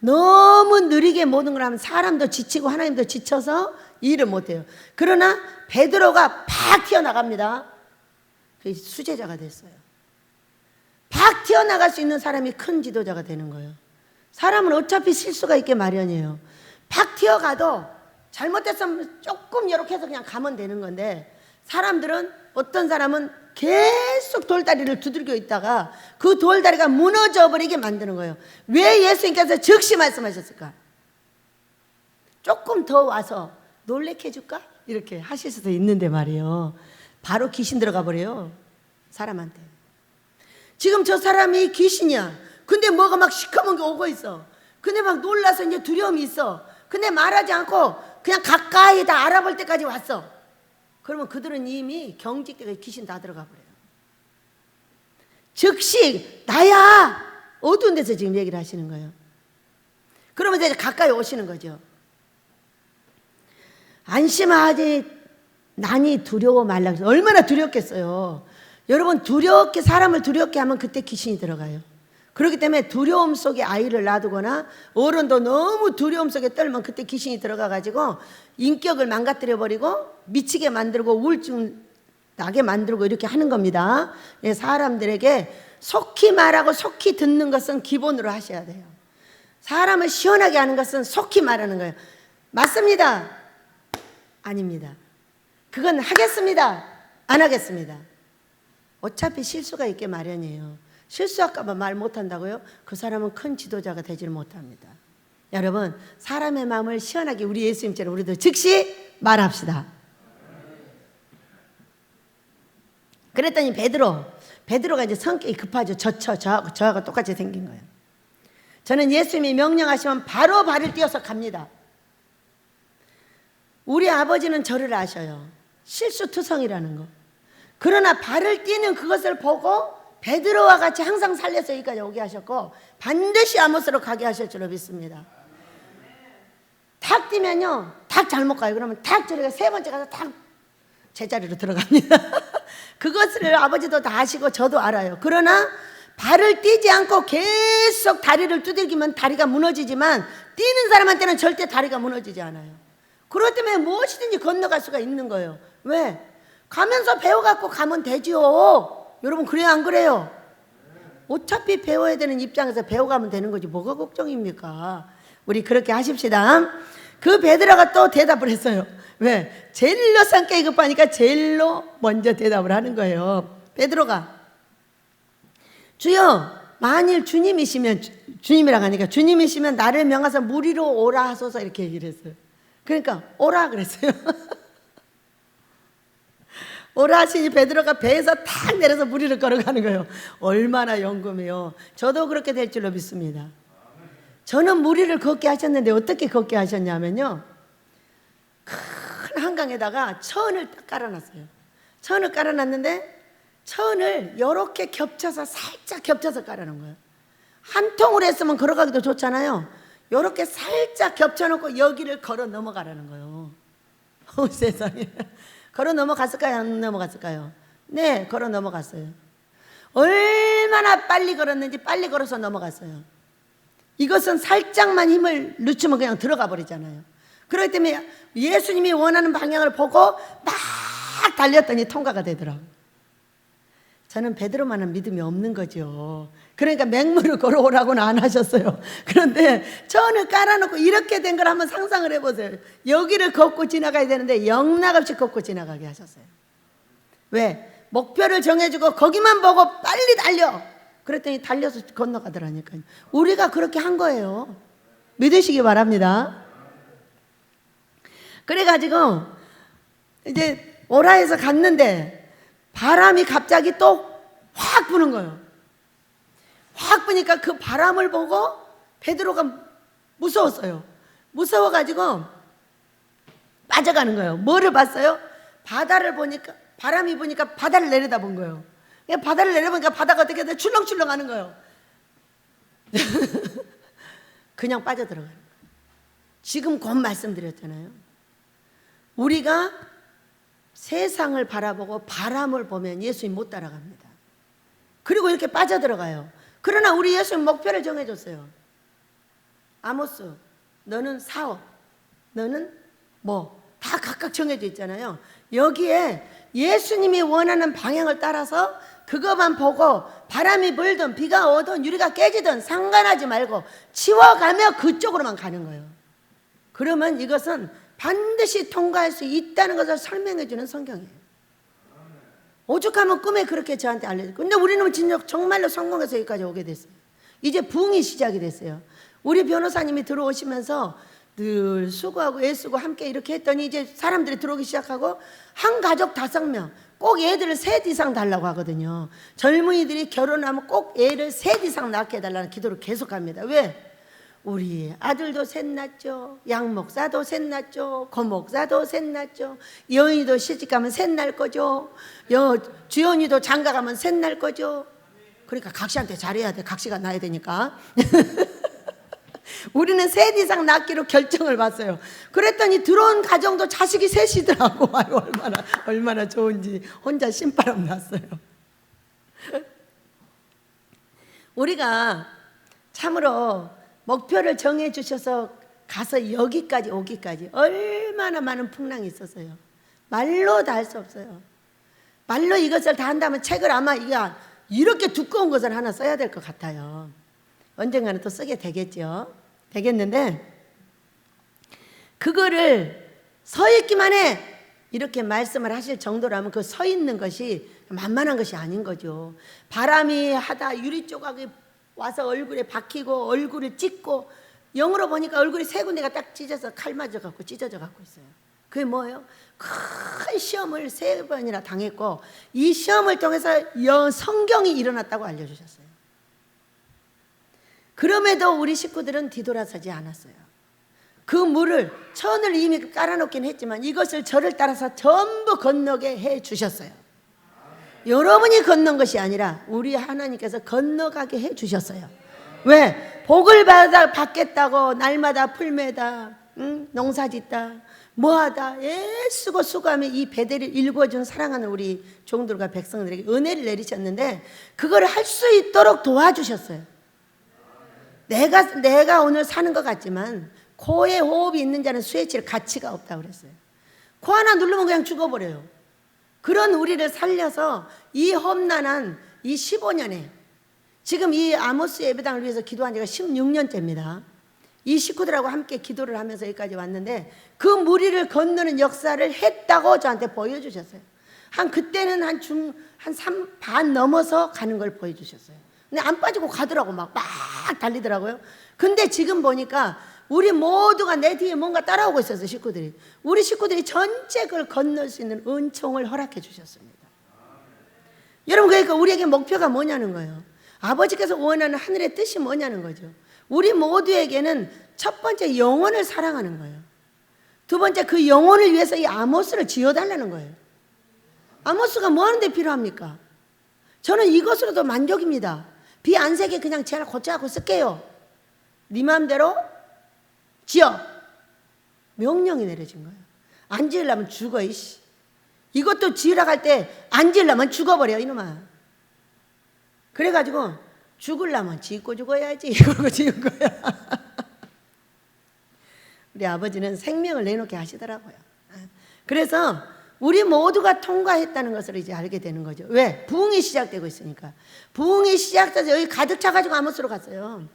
너무 느리게 모든 걸 하면 사람도 지치고 하나님도 지쳐서 일을 못해요. 그러나 베드로가 팍 튀어나갑니다. 그 수제자가 됐어요. 팍 튀어나갈 수 있는 사람이 큰 지도자가 되는 거예요. 사람은 어차피 실수가 있게 마련이에요. 팍 튀어가도 잘못했으면 조금 이렇게 해서 그냥 가면 되는 건데 사람들은 어떤 사람은 계속 돌다리를 두들겨 있다가 그 돌다리가 무너져 버리게 만드는 거예요. 왜 예수님께서 즉시 말씀하셨을까? 조금 더 와서 놀래켜 줄까? 이렇게 하실 수도 있는데 말이에요. 바로 귀신 들어가 버려요. 사람한테. 지금 저 사람이 귀신이야. 근데 뭐가 막 시커먼 게 오고 있어. 근데 막 놀라서 이제 두려움이 있어. 근데 말하지 않고 그냥 가까이 다 알아볼 때까지 왔어. 그러면 그들은 이미 경직되고 귀신 다 들어가 버려요. 즉시 나야 어두운 데서 지금 얘기를 하시는 거예요. 그러면 이제 가까이 오시는 거죠. 안심하지 나니 두려워 말라. 얼마나 두렵겠어요. 여러분 두렵게 사람을 두렵게 하면 그때 귀신이 들어가요. 그렇기 때문에 두려움 속에 아이를 놔두거나 어른도 너무 두려움 속에 떨면 그때 귀신이 들어가가지고 인격을 망가뜨려 버리고 미치게 만들고 우울증 나게 만들고 이렇게 하는 겁니다. 사람들에게 속히 말하고 속히 듣는 것은 기본으로 하셔야 돼요. 사람을 시원하게 하는 것은 속히 말하는 거예요. 맞습니다. 아닙니다. 그건 하겠습니다. 안 하겠습니다. 어차피 실수가 있게 마련이에요. 실수할까 봐 말 못한다고요? 그 사람은 큰 지도자가 되지를 못합니다. 여러분 사람의 마음을 시원하게 우리 예수님처럼 우리도 즉시 말합시다. 그랬더니 베드로가 이제 성격이 급하죠. 저하고 똑같이 생긴 거예요. 저는 예수님이 명령하시면 바로 발을 띄어서 갑니다. 우리 아버지는 저를 아셔요. 실수투성이라는 거. 그러나 발을 띄는 그것을 보고 베드로와 같이 항상 살려서 여기까지 오게 하셨고 반드시 아모스로 가게 하실 줄로 믿습니다. 탁 뛰면요 탁 잘못 가요. 그러면 탁 저리가 세 번째 가서 탁 제자리로 들어갑니다. 그것을 아버지도 다 아시고 저도 알아요. 그러나 발을 띄지 않고 계속 다리를 두들기면 다리가 무너지지만 뛰는 사람한테는 절대 다리가 무너지지 않아요. 그렇기 때문에 무엇이든지 건너갈 수가 있는 거예요. 왜? 가면서 배워갖고 가면 되죠. 여러분 그래요 안 그래요? 어차피 배워야 되는 입장에서 배워가면 되는 거지 뭐가 걱정입니까? 우리 그렇게 하십시다. 그 베드로가 또 대답을 했어요. 왜? 제일로 성격이 급하니까 제일로 먼저 대답을 하는 거예요. 베드로가 주여 만일 주님이시면 주님이라고 하니까 주님이시면 나를 명하사 물 위로 오라 하소서 이렇게 얘기를 했어요. 그러니까 오라 그랬어요. 오라 하시니 베드로가 배에서 탁 내려서 물 위를 걸어가는 거예요. 얼마나 영금이요. 저도 그렇게 될 줄로 믿습니다. 저는 물 위를 걷게 하셨는데 어떻게 걷게 하셨냐면요, 큰 한강에다가 천을 딱 깔아놨어요. 천을 깔아놨는데 천을 이렇게 겹쳐서 살짝 겹쳐서 깔아놓은 거예요. 한 통으로 했으면 걸어가기도 좋잖아요. 이렇게 살짝 겹쳐놓고 여기를 걸어 넘어가라는 거예요. 세상에. 걸어 넘어갔을까요? 안 넘어갔을까요? 네, 걸어 넘어갔어요. 얼마나 빨리 걸었는지 빨리 걸어서 넘어갔어요. 이것은 살짝만 힘을 늦추면 그냥 들어가 버리잖아요. 그렇기 때문에 예수님이 원하는 방향을 보고 막 달렸더니 통과가 되더라고요. 저는 베드로만한 믿음이 없는 거죠. 그러니까 맹물을 걸어오라고는 안 하셨어요. 그런데 천을 깔아놓고 이렇게 된 걸 한번 상상을 해보세요. 여기를 걷고 지나가야 되는데 영락없이 걷고 지나가게 하셨어요. 왜? 목표를 정해주고 거기만 보고 빨리 달려. 그랬더니 달려서 건너가더라니까요. 우리가 그렇게 한 거예요. 믿으시기 바랍니다. 그래가지고 이제 오라에서 갔는데 바람이 갑자기 또 확 부는 거예요. 확 부니까 그 바람을 보고 베드로가 무서웠어요. 무서워가지고 빠져가는 거예요. 뭐를 봤어요? 바다를 보니까, 바람이 부니까 바다를 내려다본 거예요. 바다를 내려보니까 바다가 어떻게 돼? 출렁출렁 하는 거예요. 그냥 빠져들어가는 거예요. 지금 곧 말씀드렸잖아요. 우리가 세상을 바라보고 바람을 보면 예수님 못 따라갑니다. 그리고 이렇게 빠져들어가요. 그러나 우리 예수님 목표를 정해줬어요. 아모스, 너는 사업, 너는 뭐 다 각각 정해져 있잖아요. 여기에 예수님이 원하는 방향을 따라서 그것만 보고 바람이 불든 비가 오든 유리가 깨지든 상관하지 말고 치워가며 그쪽으로만 가는 거예요. 그러면 이것은 반드시 통과할 수 있다는 것을 설명해 주는 성경이에요. 오죽하면 꿈에 그렇게 저한테 알려줬어요. 근데 우리는 진짜 정말로 성공해서 여기까지 오게 됐어요. 이제 부흥이 시작이 됐어요. 우리 변호사님이 들어오시면서 늘 수고하고 애쓰고 함께 이렇게 했더니 이제 사람들이 들어오기 시작하고 한 가족 5명, 꼭 애들을 3 이상 달라고 하거든요. 젊은이들이 결혼하면 꼭 애를 3 이상 낳게 해달라는 기도를 계속합니다. 왜? 우리 아들도 셋 낳죠. 양 목사도 셋 낳죠. 고 목사도 셋 낳죠. 여인이도 시집가면 셋 낳을 거죠. 주연이도 장가가면 셋 낳을 거죠. 그러니까 각시한테 잘해야 돼. 각시가 낳아야 되니까. 우리는 3 이상 낳기로 결정을 봤어요. 그랬더니 들어온 가정도 자식이 3이더라고. 아유, 얼마나 좋은지 혼자 신바람 났어요. 우리가 참으로 목표를 정해 주셔서 가서 여기까지 오기까지 얼마나 많은 풍랑이 있었어요. 말로 다 할 수 없어요. 말로 이것을 다 한다면 책을 아마 이렇게 두꺼운 것을 하나 써야 될 것 같아요. 언젠가는 또 쓰게 되겠죠. 되겠는데 그거를 서 있기만 해 이렇게 말씀을 하실 정도라면 그 서 있는 것이 만만한 것이 아닌 거죠. 바람이 하다 유리 조각이 와서 얼굴에 박히고 얼굴을 찢고, 영으로 보니까 얼굴이 3 군데가 딱 찢어서 칼 맞아갖고 찢어져 갖고 있어요. 그게 뭐예요? 큰 시험을 3번이나 당했고 이 시험을 통해서 성경이 일어났다고 알려주셨어요. 그럼에도 우리 식구들은 뒤돌아서지 않았어요. 그 물을, 천을 이미 깔아놓긴 했지만 이것을 저를 따라서 전부 건너게 해 주셨어요. 여러분이 건넌 것이 아니라 우리 하나님께서 건너가게 해 주셨어요. 왜? 복을 받겠다고 날마다 풀매다, 농사짓다, 뭐하다 애쓰고 수고하며 이 베델을 일궈준 사랑하는 우리 종들과 백성들에게 은혜를 내리셨는데 그걸 할 수 있도록 도와주셨어요. 내가 오늘 사는 것 같지만 코에 호흡이 있는 자는 수에 칠 가치가 없다고 그랬어요. 코 하나 누르면 그냥 죽어버려요. 그런 우리를 살려서 이 험난한 이 15년에 지금 이 아모스 예배당을 위해서 기도한 지가 16년째입니다. 이 식구들하고 함께 기도를 하면서 여기까지 왔는데 그 무리를 건너는 역사를 했다고 저한테 보여주셨어요. 그때는 한 3 반 넘어서 가는 걸 보여주셨어요. 근데 안 빠지고 가더라고. 막 달리더라고요. 근데 지금 보니까 우리 모두가 내 뒤에 뭔가 따라오고 있었어요. 식구들이. 우리 식구들이 전체 그걸 건널 수 있는 은총을 허락해 주셨습니다. 여러분, 그러니까 우리에게 목표가 뭐냐는 거예요. 아버지께서 원하는 하늘의 뜻이 뭐냐는 거죠. 우리 모두에게는 첫 번째 영혼을 사랑하는 거예요. 두 번째 그 영혼을 위해서 이 아모스를 지어달라는 거예요. 아모스가 뭐 하는 데 필요합니까? 저는 이것으로도 만족입니다. 비 안 새게 그냥 제가 고쳐갖고 쓸게요. 네 마음대로 지어. 명령이 내려진 거예요. 안 지으려면 죽어 이씨. 이것도 지으러 갈 때 안 지으려면 죽어버려 이놈아. 그래가지고 죽으려면 짓고 죽어야지 그러고 지은 거야. 우리 아버지는 생명을 내놓게 하시더라고요. 그래서 우리 모두가 통과했다는 것을 이제 알게 되는 거죠. 왜? 부흥이 시작되고 있으니까. 부흥이 시작돼서 여기 가득 차가지고 아모스로 갔어요.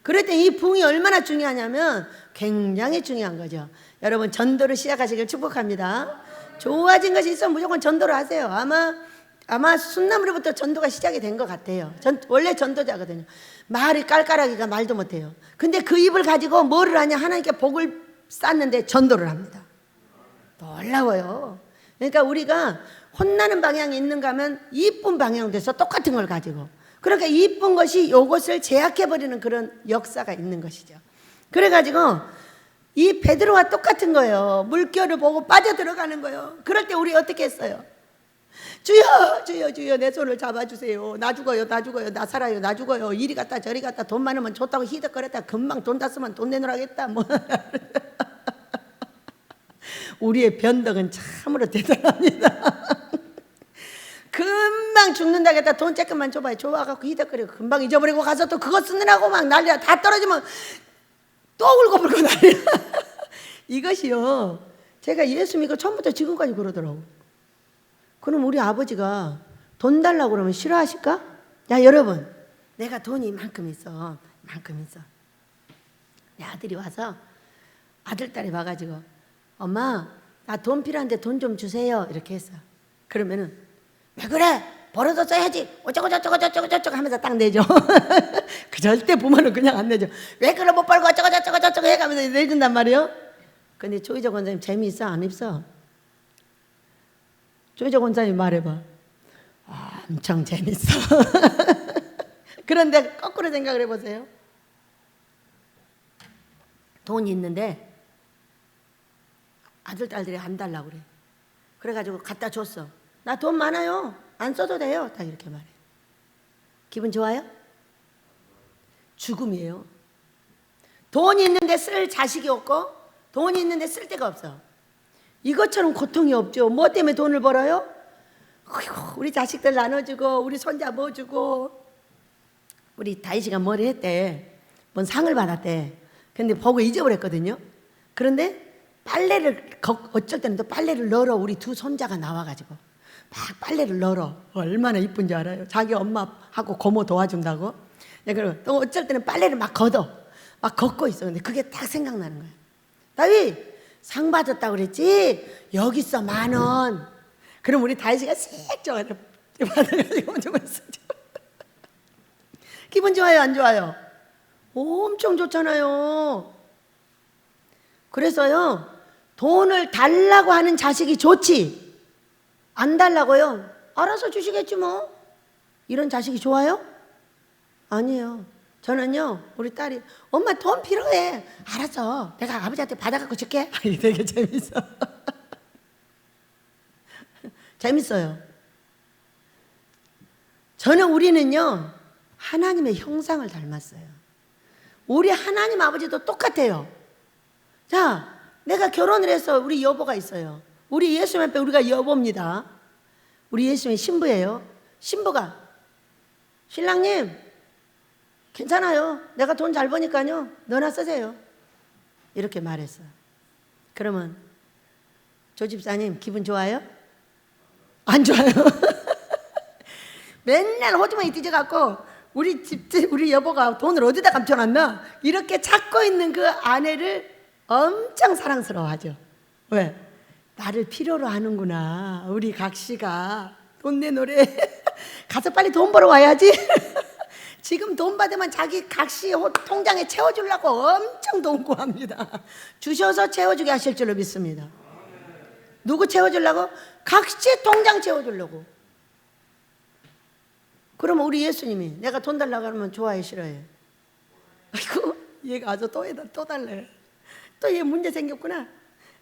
그럴 때 이 부흥이 얼마나 중요하냐면 굉장히 중요한 거죠. 여러분, 전도를 시작하시길 축복합니다. 좋아진 것이 있으면 무조건 전도를 하세요. 아마 순남으로부터 전도가 시작이 된 것 같아요. 원래 전도자거든요. 말이 깔깔하기가 말도 못해요. 근데 그 입을 가지고 뭐를 하냐? 하나님께 복을 쌓는데 전도를 합니다. 놀라워요. 그러니까 우리가 혼나는 방향이 있는가 하면 이쁜 방향 돼서 똑같은 걸 가지고, 그러니까 이쁜 것이 이것을 제약해버리는 그런 역사가 있는 것이죠. 그래가지고 이 베드로와 똑같은 거예요. 물결을 보고 빠져들어가는 거예요. 그럴 때 우리 어떻게 했어요? 주여 주여 주여 내 손을 잡아주세요. 나 죽어요 나 죽어요 나 살아요 나 죽어요. 이리 갔다 저리 갔다 돈 많으면 좋다고 히덕거렸다 금방 돈 다 쓰면 돈 내놓으라겠다 뭐. 우리의 변덕은 참으로 대단합니다. 금방 죽는다겠다 돈 조금만 줘봐요. 좋아갖고 히덕거리고 금방 잊어버리고 가서 또 그거 쓰느라고 막 난리야. 다 떨어지면 또 울고불고 난리야. 이것이요, 제가 예수 믿고 처음부터 지금까지 그러더라고. 그럼 우리 아버지가 돈 달라고 그러면 싫어하실까? 야, 여러분, 내가 돈이 이만큼 있어. 내 아들이 와서 아들딸이 와가지고 엄마 나 돈 필요한데 돈 좀 주세요 이렇게 했어. 그러면은 왜 그래? 벌어서 써야지 어쩌고 저쩌고 저쩌고 저쩌고 하면서 딱 내죠. 그 절대 부모는 그냥 안 내죠. 왜 그걸 못 벌고 어쩌고 저쩌고 저쩌고 해가면서 내준단 말이에요. 근데 조희정 권사님 재미있어 안 있어? 조희정 권사님 말해봐. 엄청 재밌어. 그런데 거꾸로 생각을 해보세요. 돈이 있는데 아들 딸들이 안 달라고 그래. 그래가지고 갖다 줬어. 나 돈 많아요 안 써도 돼요 딱 이렇게 말해. 기분 좋아요? 죽음이에요. 돈이 있는데 쓸 자식이 없고 돈이 있는데 쓸 데가 없어. 이것처럼 고통이 없죠. 뭐 때문에 돈을 벌어요? 어이구, 우리 자식들 나눠주고 우리 손자 뭐 주고. 우리 다이씨가 뭘 했대. 뭔 상을 받았대. 근데 보고 잊어버렸거든요. 그런데 빨래를 어쩔 때는 또 빨래를 널어. 우리 두 손자가 나와가지고 막 빨래를 널어. 얼마나 이쁜지 알아요? 자기 엄마하고 고모 도와준다고. 그리고 또 어쩔 때는 빨래를 막 걷어. 막 걷고 있어. 근데 그게 딱 생각나는 거예요. 다윗 상 받았다고 그랬지? 여기 있어 10,000원. 그럼 우리 다윗이가 색 좋아가지고 받아가지고 좀 쓰죠. 기분 좋아요 안 좋아요? 엄청 좋잖아요. 그래서요, 돈을 달라고 하는 자식이 좋지, 안 달라고요? 알아서 주시겠지 뭐. 이런 자식이 좋아요? 아니에요. 저는요, 우리 딸이 엄마 돈 필요해. 알았어, 내가 아버지한테 받아갖고 줄게. 되게 재밌어. 재밌어요. 우리는요 하나님의 형상을 닮았어요. 우리 하나님 아버지도 똑같아요. 자, 내가 결혼을 해서 우리 여보가 있어요. 우리 예수님 앞에 우리가 여보입니다. 우리 예수님의 신부예요. 신부가 신랑님 괜찮아요. 내가 돈 잘 버니까요 너나 쓰세요. 이렇게 말했어. 그러면 조 집사님 기분 좋아요? 안 좋아요. 맨날 호주머니 뒤져갖고 우리 여보가 돈을 어디다 감춰놨나 이렇게 찾고 있는 그 아내를 엄청 사랑스러워하죠. 왜? 나를 필요로 하는구나. 우리 각시가 돈 내놓으래. 가서 빨리 돈 벌어 와야지. 지금 돈 받으면 자기 각시 통장에 채워주려고 엄청 돈 구합니다. 주셔서 채워주게 하실 줄로 믿습니다. 누구 채워주려고? 각시 통장 채워주려고. 그러면 우리 예수님이 내가 돈 달라고 하면 좋아해 싫어해? 아이고 얘가 아주 또 달래. 또 얘 문제 생겼구나.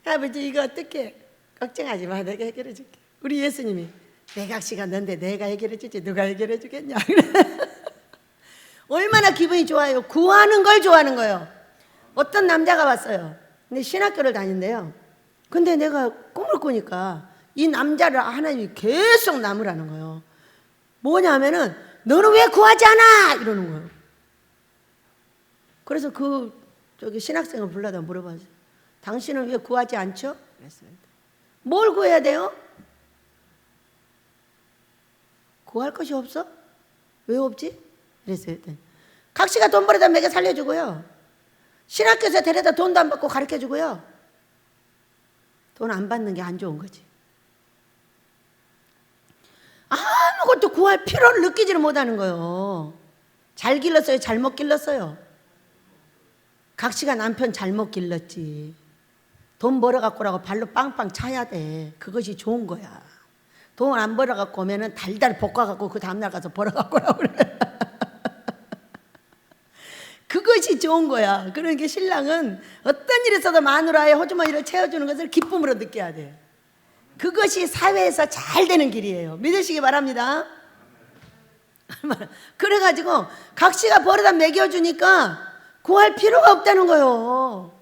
아버지 이거 어떻게? 걱정하지 마, 내가 해결해 줄게. 우리 예수님이 내 각시가 넌데 내가 해결해 주지 누가 해결해 주겠냐. 얼마나 기분이 좋아요. 구하는 걸 좋아하는 거예요. 어떤 남자가 왔어요. 근데 신학교를 다닌대요. 근데 내가 꿈을 꾸니까 이 남자를 하나님이 계속 나무라는 거예요. 뭐냐면은 너는 왜 구하지 않아? 이러는 거예요. 그래서 저기 신학생을 불러다 물어봐서 당신은 왜 구하지 않죠? 그랬어요. 뭘 구해야 돼요? 구할 것이 없어? 왜 없지? 그랬어요. 각시가 돈 벌어다 매겨 살려주고요. 신학교에서 데려다 돈도 안 받고 가르쳐주고요. 돈 안 받는 게 안 좋은 거지. 아무것도 구할 필요를 느끼지를 못하는 거예요. 잘 길렀어요? 잘못 길렀어요? 각시가 남편 잘못 길렀지. 돈 벌어갖고라고 발로 빵빵 차야 돼. 그것이 좋은 거야. 돈 안 벌어갖고 오면은 달달 볶아갖고 그 다음날 가서 벌어갖고라고 그래. 그것이 좋은 거야. 그러니까 신랑은 어떤 일에 있어도 마누라의 호주머니를 채워주는 것을 기쁨으로 느껴야 돼. 그것이 사회에서 잘 되는 길이에요. 믿으시기 바랍니다. 그래가지고 각시가 벌어다 먹여주니까 구할 필요가 없다는 거예요.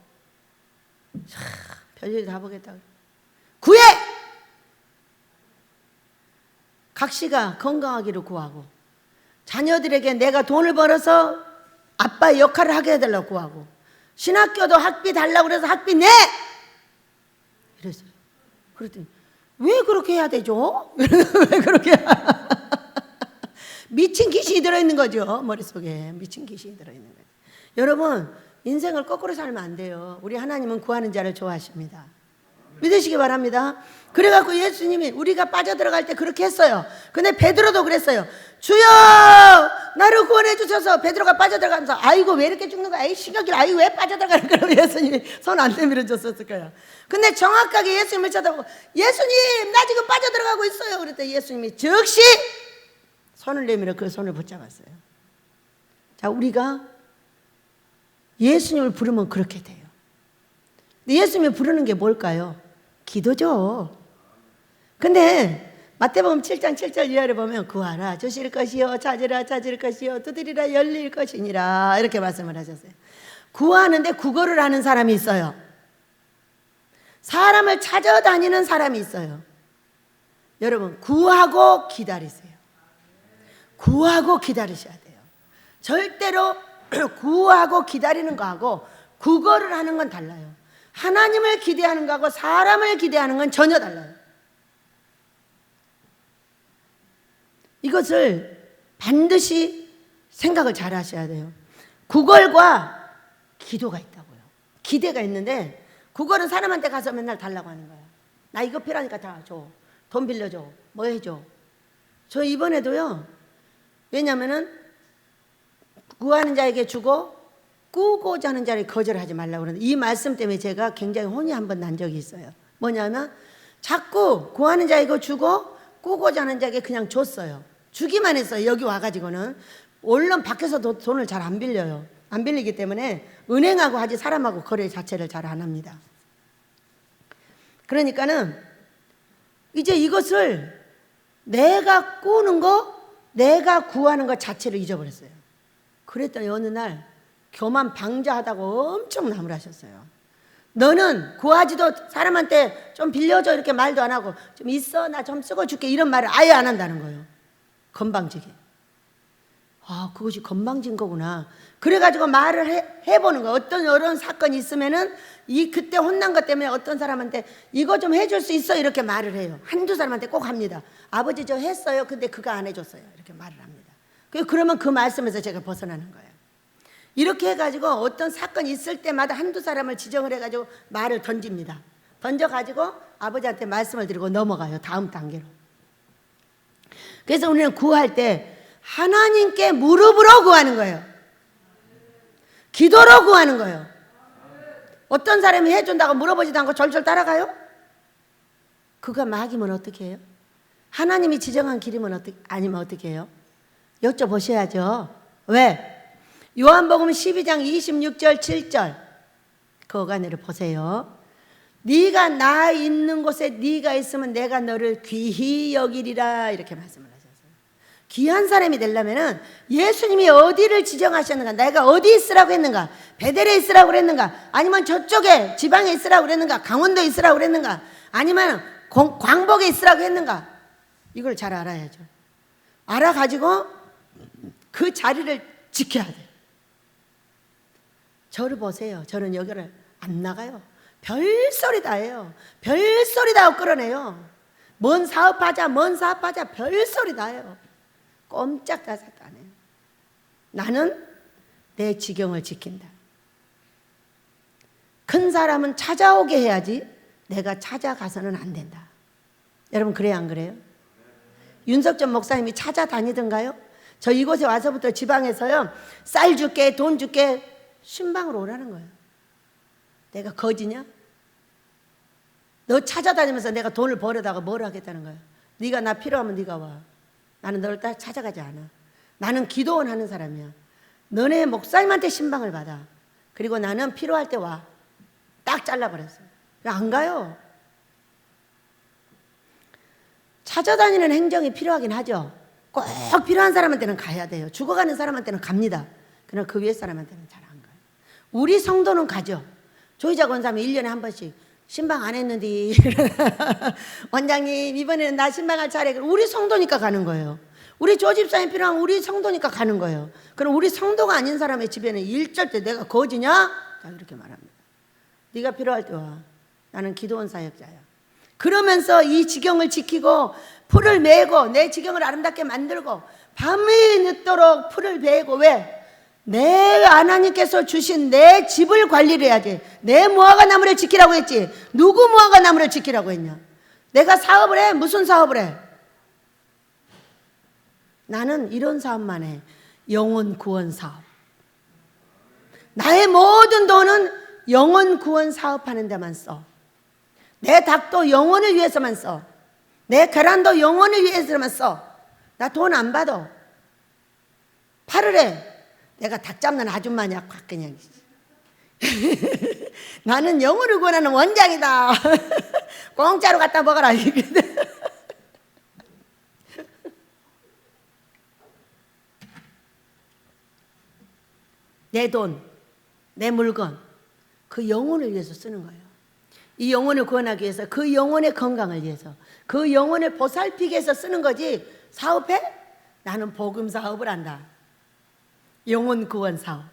별일 다 보겠다. 구해! 각시가 건강하기를 구하고 자녀들에게 내가 돈을 벌어서 아빠의 역할을 하게 해달라고 구하고 신학교도 학비 달라고 그래서 학비 내! 이랬어요. 그랬더니 왜 그렇게 해야 되죠? 왜 그렇게 미친 귀신이 들어있는 거죠. 머릿속에 미친 귀신이 들어있는 거죠. 여러분 인생을 거꾸로 살면 안 돼요. 우리 하나님은 구하는 자를 좋아하십니다. 믿으시기 바랍니다. 그래갖고 예수님이 우리가 빠져들어갈 때 그렇게 했어요. 근데 베드로도 그랬어요. 주여 나를 구원해 주셔서. 베드로가 빠져들어가면서 아이고 왜 이렇게 죽는 거야. 에이 신경질 아이고 왜 빠져들어가는 거야. 예수님이 손 안 내밀어 줬었을 거예요. 근데 정확하게 예수님을 쳐다보고 예수님 나 지금 빠져들어가고 있어요. 그랬더니 예수님이 즉시 손을 내밀어 그 손을 붙잡았어요. 자 우리가 예수님을 부르면 그렇게 돼요. 근데 예수님을 부르는 게 뭘까요? 기도죠. 근데 마태복음 7장 7절 이하를 보면 구하라 주실 것이요 찾으라 찾을 것이요 두드리라 열릴 것이니라 이렇게 말씀을 하셨어요. 구하는데 구걸을 하는 사람이 있어요. 사람을 찾아다니는 사람이 있어요. 여러분 구하고 기다리세요. 구하고 기다리셔야 돼요. 절대로 구하고 기다리는 거하고 구걸을 하는 건 달라요. 하나님을 기대하는 거하고 사람을 기대하는 건 전혀 달라요. 이것을 반드시 생각을 잘 하셔야 돼요. 구걸과 기도가 있다고요. 기대가 있는데 구걸은 사람한테 가서 맨날 달라고 하는 거야. 나 이거 필요하니까 다 줘. 돈 빌려줘. 뭐 해줘. 저 이번에도요. 왜냐면은 구하는 자에게 주고 꾸고자 하는 자를 거절하지 말라고 그러는데 이 말씀 때문에 제가 굉장히 혼이 한 번 난 적이 있어요. 뭐냐면 자꾸 구하는 자에게 주고 꾸고자 하는 자에게 그냥 줬어요. 주기만 했어요. 여기 와가지고는. 물론 밖에서도 돈을 잘 안 빌려요. 안 빌리기 때문에 은행하고 하지 사람하고 거래 자체를 잘 안 합니다. 그러니까는 이제 이것을 내가 꾸는 거 내가 구하는 것 자체를 잊어버렸어요. 그랬더니 어느 날 교만 방자하다고 엄청 나무라셨어요. 너는 구하지도 사람한테 좀 빌려줘 이렇게 말도 안 하고 좀 있어 나 좀 쓰고 줄게 이런 말을 아예 안 한다는 거예요. 건방지게. 아 그것이 건방진 거구나. 그래가지고 말을 해보는 거예요. 어떤 이런 사건이 있으면은 그때 혼난 것 때문에 어떤 사람한테 이거 좀 해줄 수 있어 이렇게 말을 해요. 한두 사람한테 꼭 합니다. 아버지 저 했어요. 근데 그거 안 해줬어요. 이렇게 말을 합니다. 그러면 그 말씀에서 제가 벗어나는 거예요. 이렇게 해가지고 어떤 사건이 있을 때마다 한두 사람을 지정을 해가지고 말을 던집니다. 던져가지고 아버지한테 말씀을 드리고 넘어가요. 다음 단계로. 그래서 우리는 구할 때 하나님께 무릎으로 구하는 거예요. 기도로 구하는 거예요. 어떤 사람이 해준다고 물어보지도 않고 졸졸 따라가요? 그거 막이면 어떻게 해요? 하나님이 지정한 길이면 아니면 어떻게 해요? 여쭤보셔야죠. 왜? 요한복음 12장 26절 7절 그 어간을 보세요. 네가 나 있는 곳에 네가 있으면 내가 너를 귀히 여기리라 이렇게 말씀을 하셨어요. 귀한 사람이 되려면은 예수님이 어디를 지정하셨는가, 내가 어디 있으라고 했는가, 베델에 있으라고 그랬는가, 아니면 저쪽에 지방에 있으라고 그랬는가, 강원도에 있으라고 그랬는가, 아니면 광복에 있으라고 했는가, 이걸 잘 알아야죠. 알아가지고 그 자리를 지켜야 돼요. 저를 보세요. 저는 여기를 안 나가요. 별소리 다 해요. 별소리 다 끌어내요. 뭔 사업하자, 뭔 사업하자, 별소리 다 해요. 꼼짝다섯 안 해요. 나는 내 지경을 지킨다. 큰 사람은 찾아오게 해야지 내가 찾아가서는 안 된다. 여러분 그래요 안 그래요? 윤석전 목사님이 찾아다니던가요? 저 이곳에 와서부터 지방에서요, 쌀 줄게, 돈 줄게, 신방으로 오라는 거예요. 내가 거지냐? 너 찾아다니면서 내가 돈을 벌어다가 뭘 하겠다는 거야? 네가 나 필요하면 네가 와. 나는 너를 딱 찾아가지 않아. 나는 기도원 하는 사람이야. 너네 목사님한테 신방을 받아. 그리고 나는 필요할 때 와. 딱 잘라버렸어요. 안 가요. 찾아다니는 행정이 필요하긴 하죠. 꼭 필요한 사람한테는 가야 돼요. 죽어가는 사람한테는 갑니다. 그러나 그 위에 사람한테는 잘 안 가요. 우리 성도는 가죠. 조희자 권사님이 1년에 한 번씩 신방 안 했는데 원장님 이번에는 나 신방할 차례. 우리 성도니까 가는 거예요. 우리 조집사님 필요하면 우리 성도니까 가는 거예요. 그럼 우리 성도가 아닌 사람의 집에는 일절 때 내가 거지냐? 자 이렇게 말합니다. 네가 필요할 때 와. 나는 기도원 사역자야. 그러면서 이 지경을 지키고 풀을 메고 내 지경을 아름답게 만들고 밤이 늦도록 풀을 베고 왜? 내 하나님께서 주신 내 집을 관리를 해야지. 내 무화과 나무를 지키라고 했지. 누구 무화과 나무를 지키라고 했냐? 내가 사업을 해. 무슨 사업을 해? 나는 이런 사업만 해. 영혼 구원 사업. 나의 모든 돈은 영혼 구원 사업하는 데만 써. 내 닭도 영혼을 위해서만 써. 내 계란도 영혼을 위해서만 써. 나 돈 안 받아. 팔을 해. 내가 닭 잡는 아줌마냐 확 그냥. 나는 영혼을 구원하는 원장이다. 공짜로 갖다 먹어라. 내 돈, 내 물건, 그 영혼을 위해서 쓰는 거예요. 이 영혼을 구원하기 위해서, 그 영혼의 건강을 위해서, 그 영혼을 보살피기 위해서 쓰는 거지. 사업해? 나는 복음 사업을 한다. 영혼 구원 사업.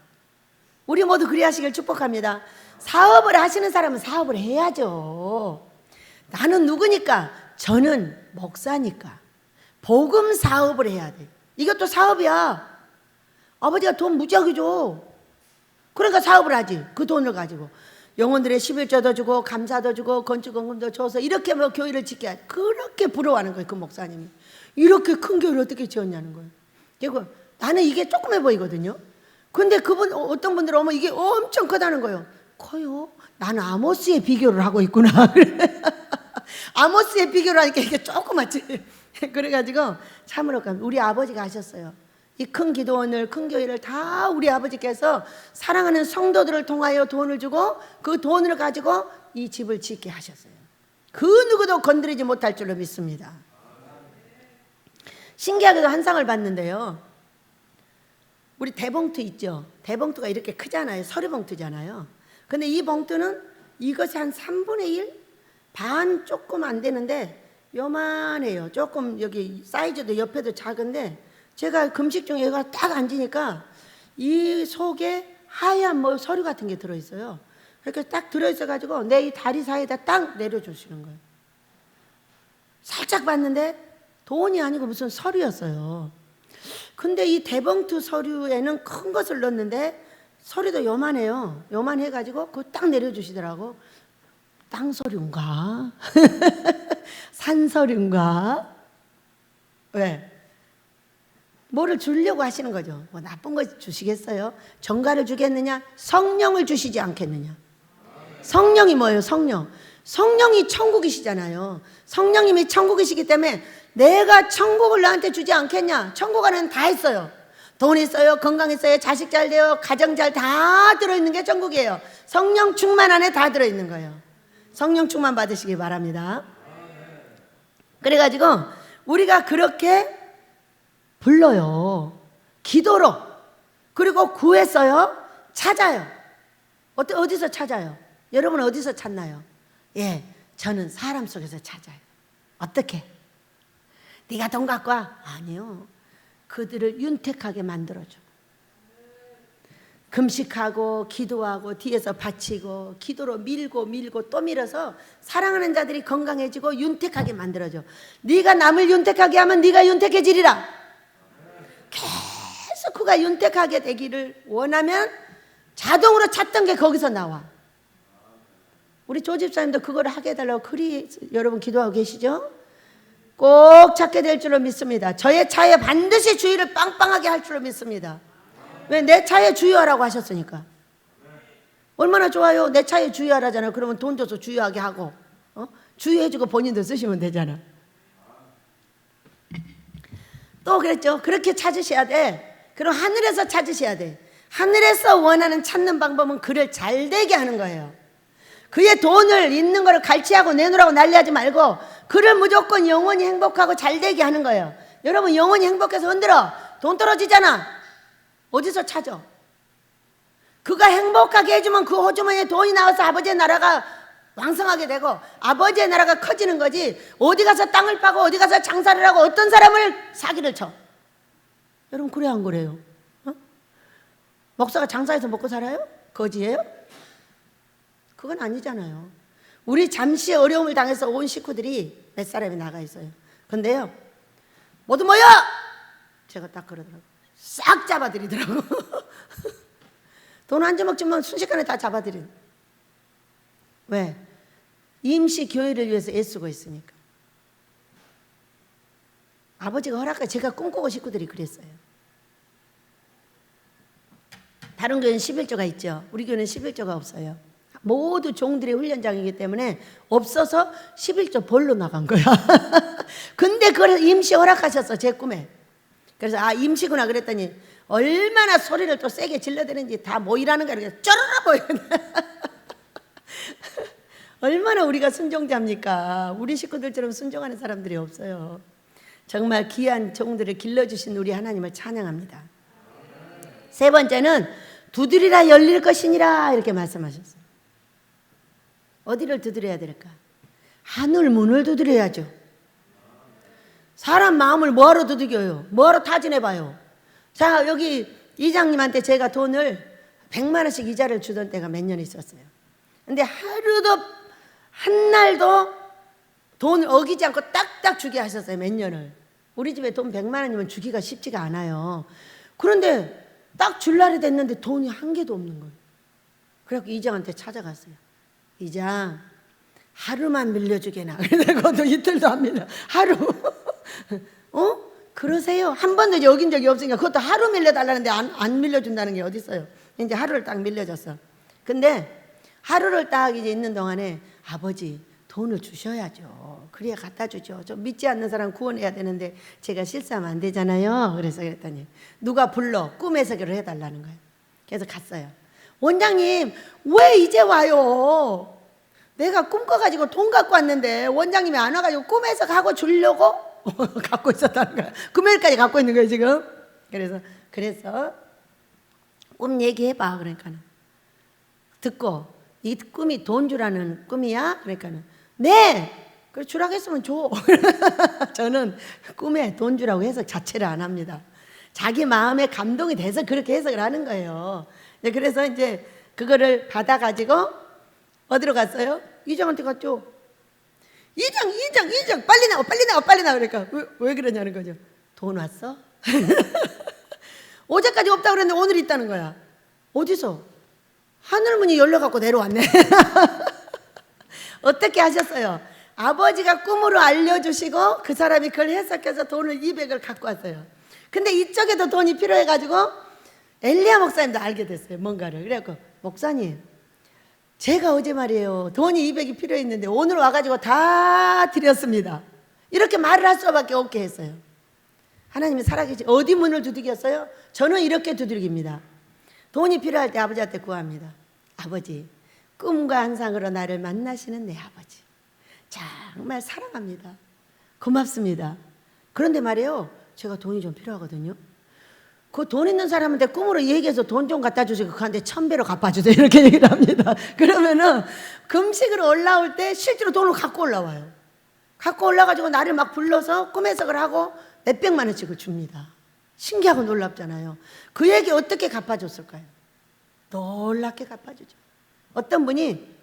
우리 모두 그리 하시길 축복합니다. 사업을 하시는 사람은 사업을 해야죠. 나는 누구니까? 저는 목사니까 복음 사업을 해야 돼. 이것도 사업이야. 아버지가 돈 무지하게 줘. 그러니까 사업을 하지. 그 돈을 가지고 영혼들의 11조도 주고 감사도 주고 건축원금도 줘서 이렇게 뭐 교회를 짓게 하지. 그렇게 부러워하는 거예요. 그 목사님이. 이렇게 큰 교회를 어떻게 지었냐는 거예요. 그리고 나는 이게 조그매 보이거든요. 근데 그분 어떤 분들은 어머 이게 엄청 크다는 거예요. 커요? 나는 아모스의 비교를 하고 있구나. 아모스의 비교를 하니까 이게 조그맣지. 그래가지고 참으로 우리 아버지가 하셨어요. 이 큰 기도원을, 큰 교회를 다 우리 아버지께서 사랑하는 성도들을 통하여 돈을 주고 그 돈을 가지고 이 집을 짓게 하셨어요. 그 누구도 건드리지 못할 줄로 믿습니다. 신기하게도 한 상을 받는데요. 우리 대봉투 있죠? 대봉투가 이렇게 크잖아요. 서류봉투잖아요. 근데 이 봉투는 이것이 한 3분의 1? 반 조금 안 되는데 요만해요. 조금 여기 사이즈도 옆에도 작은데 제가 금식 중에 얘가 딱 앉으니까 이 속에 하얀 뭐 서류 같은 게 들어있어요. 이렇게 딱 들어있어가지고 내 이 다리 사이에다 딱 내려주시는 거예요. 살짝 봤는데 돈이 아니고 무슨 서류였어요. 근데 이 대봉투 서류에는 큰 것을 넣었는데 서류도 요만해요. 요만해가지고 그거 딱 내려주시더라고. 땅 서류인가? 산 서류인가? 왜? 뭐를 주려고 하시는 거죠. 뭐 나쁜 거 주시겠어요? 정가를 주겠느냐? 성령을 주시지 않겠느냐? 성령이 뭐예요? 성령이 천국이시잖아요. 성령님이 천국이시기 때문에 내가 천국을 나한테 주지 않겠냐? 천국 안에는 다 있어요. 돈 있어요, 건강 있어요, 자식 잘 돼요, 가정 잘 다 들어있는 게 천국이에요. 성령 충만 안에 다 들어있는 거예요. 성령 충만 받으시기 바랍니다. 그래가지고 우리가 그렇게 불러요. 기도로. 그리고 구했어요. 찾아요. 어디서 찾아요? 여러분 어디서 찾나요? 예, 저는 사람 속에서 찾아요. 어떻게? 네가 돈 갖고 와? 아니요. 그들을 윤택하게 만들어줘. 금식하고 기도하고 뒤에서 바치고 기도로 밀고 또 밀어서 사랑하는 자들이 건강해지고 윤택하게 만들어줘. 네가 남을 윤택하게 하면 네가 윤택해지리라. 계속 그가 윤택하게 되기를 원하면 자동으로 찾던 게 거기서 나와. 우리 조집사님도 그걸 하게 해달라고 그리 여러분 기도하고 계시죠? 꼭 찾게 될 줄로 믿습니다. 저의 차에 반드시 주의를 빵빵하게 할 줄로 믿습니다. 왜? 내 차에 주의하라고 하셨으니까. 얼마나 좋아요. 내 차에 주의하라잖아요. 그러면 돈 줘서 주의하게 하고 주의해주고 본인도 쓰시면 되잖아. 또 그랬죠. 그렇게 찾으셔야 돼. 그럼 하늘에서 찾으셔야 돼. 하늘에서 원하는 찾는 방법은 그를 잘되게 하는 거예요. 그의 돈을 있는 거를 갈취하고 내놓으라고 난리하지 말고 그를 무조건 영원히 행복하고 잘되게 하는 거예요. 여러분 영원히 행복해서 흔들어. 돈 떨어지잖아. 어디서 찾아? 그가 행복하게 해주면 그 호주머니에 돈이 나와서 아버지의 나라가 왕성하게 되고 아버지의 나라가 커지는 거지. 어디 가서 땅을 파고 어디 가서 장사를 하고 어떤 사람을 사기를 쳐. 여러분 그래 안 그래요? 목사가 장사해서 먹고 살아요? 거지예요? 그건 아니잖아요. 우리 잠시 어려움을 당해서 온 식구들이 몇 사람이 나가 있어요. 근데요 모두 모여! 제가 딱 그러더라고요. 싹 잡아들이더라고. 돈 한 주먹 주면 순식간에 다 잡아들인. 왜? 임시 교회를 위해서 애쓰고 있으니까. 아버지가 허락해. 제가 꿈꾸고 식구들이 그랬어요. 다른 교회는 11조가 있죠. 우리 교회는 11조가 없어요. 모두 종들의 훈련장이기 때문에 없어서 11조 벌로 나간 거야. 근데 그걸 임시 허락하셨어. 제 꿈에. 그래서 아 임시구나 그랬더니 얼마나 소리를 또 세게 질러대는지 다 모이라는 거야. 쩌르르 보이네. 얼마나 우리가 순종자입니까? 우리 식구들처럼 순종하는 사람들이 없어요. 정말 귀한 종들을 길러주신 우리 하나님을 찬양합니다. 세 번째는 두드리라 열릴 것이니라 이렇게 말씀하셨어요. 어디를 두드려야 될까? 하늘 문을 두드려야죠. 사람 마음을 뭐하러 두들겨요? 뭐하러 타진해봐요? 자, 여기 이장님한테 제가 돈을 100만 원씩 이자를 주던 때가 몇 년 있었어요. 근데 하루도 한 날도 돈을 어기지 않고 딱딱 주게 하셨어요. 몇 년을. 우리 집에 돈 100만 원이면 주기가 쉽지가 않아요. 그런데 딱 줄 날이 됐는데 돈이 한 개도 없는 거예요. 그래서 이장한테 찾아갔어요. 이장 하루만 밀려주게나. 그래도 이틀도 안 밀려. 하루. 그러세요? 한 번도 여긴 적이 없으니까 그것도 하루 밀려달라는데 안 밀려준다는 게 어디 있어요? 이제 하루를 딱 밀려줬어. 근데 하루를 딱 이제 있는 동안에 아버지 돈을 주셔야죠. 그래야 갖다 주죠. 좀 믿지 않는 사람 구원해야 되는데 제가 실수하면 안 되잖아요. 그래서 그랬더니 누가 불러 꿈에서 그걸 해달라는 거예요. 그래서 갔어요. 원장님 왜 이제 와요? 내가 꿈꿔가지고 돈 갖고 왔는데 원장님이 안 와가지고 꿈에서 가고 주려고 갖고 있었다는 거야. 금요일까지 갖고 있는 거예요 지금. 그래서 꿈 얘기해봐. 그러니까는 듣고 이 꿈이 돈 주라는 꿈이야? 그러니까는 네. 그래 주라고 했으면 줘. 저는 꿈에 돈 주라고 해석 자체를 안 합니다. 자기 마음에 감동이 돼서 그렇게 해석을 하는 거예요. 그래서 이제 그거를 받아가지고 어디로 갔어요? 이장한테 갔죠. 이장 빨리 나와 그러니까 왜 그러냐는 거죠. 돈 왔어? 어제까지 없다고 그랬는데 오늘 있다는 거야. 어디서? 하늘문이 열려갖고 내려왔네. 어떻게 하셨어요? 아버지가 꿈으로 알려주시고 그 사람이 그걸 해석해서 돈을 200을 갖고 왔어요. 근데 이쪽에도 돈이 필요해가지고 엘리야 목사님도 알게 됐어요. 뭔가를. 그래갖고 목사님, 제가 어제 말이에요, 돈이 200이 필요했는데 오늘 와가지고 다 드렸습니다. 이렇게 말을 할 수밖에 없게 했어요. 하나님이 살아계시. 어디 문을 두드렸어요? 저는 이렇게 두드립니다. 돈이 필요할 때 아버지한테 구합니다. 아버지, 꿈과 환상으로 나를 만나시는 내 아버지, 정말 사랑합니다. 고맙습니다. 그런데 말이에요, 제가 돈이 좀 필요하거든요. 그 돈 있는 사람한테 꿈으로 얘기해서 돈 좀 갖다 주시고 그한테 1000배로 갚아주세요. 이렇게 얘기를 합니다. 그러면은 금식으로 올라올 때 실제로 돈을 갖고 올라와요. 갖고 올라가지고 나를 막 불러서 꿈 해석을 하고 몇백만 원씩을 줍니다. 신기하고 놀랍잖아요. 그에게 어떻게 갚아줬을까요? 놀랍게 갚아주죠. 어떤 분이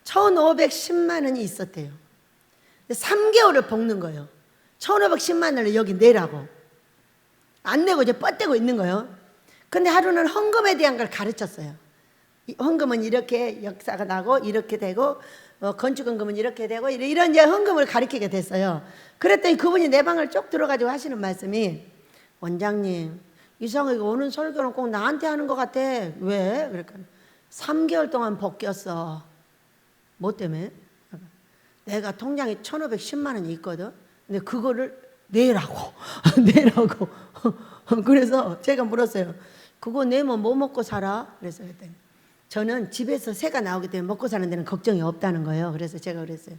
1510만 원이 있었대요. 3개월을 볶는 거예요. 1510만 원을 여기 내라고. 안 내고 이제 뻗대고 있는 거예요. 근데 하루는 헌금에 대한 걸 가르쳤어요. 헌금은 이렇게 역사가 나고 이렇게 되고 건축헌금은 이렇게 되고 이런 이제 헌금을 가르치게 됐어요. 그랬더니 그분이 내 방을 쭉 들어가지고 하시는 말씀이, 원장님, 이상하게 오는 설교는 꼭 나한테 하는 것 같아. 왜? 그러니까 3개월 동안 벗겼어. 뭐 때문에? 내가 통장에 1510만 원이 있거든. 근데 그거를 내라고. 내라고. 그래서 제가 물었어요. 그거 내면 뭐 먹고 살아? 그래서 그랬더니 저는 집에서 새가 나오기 때문에 먹고 사는 데는 걱정이 없다는 거예요. 그래서 제가 그랬어요.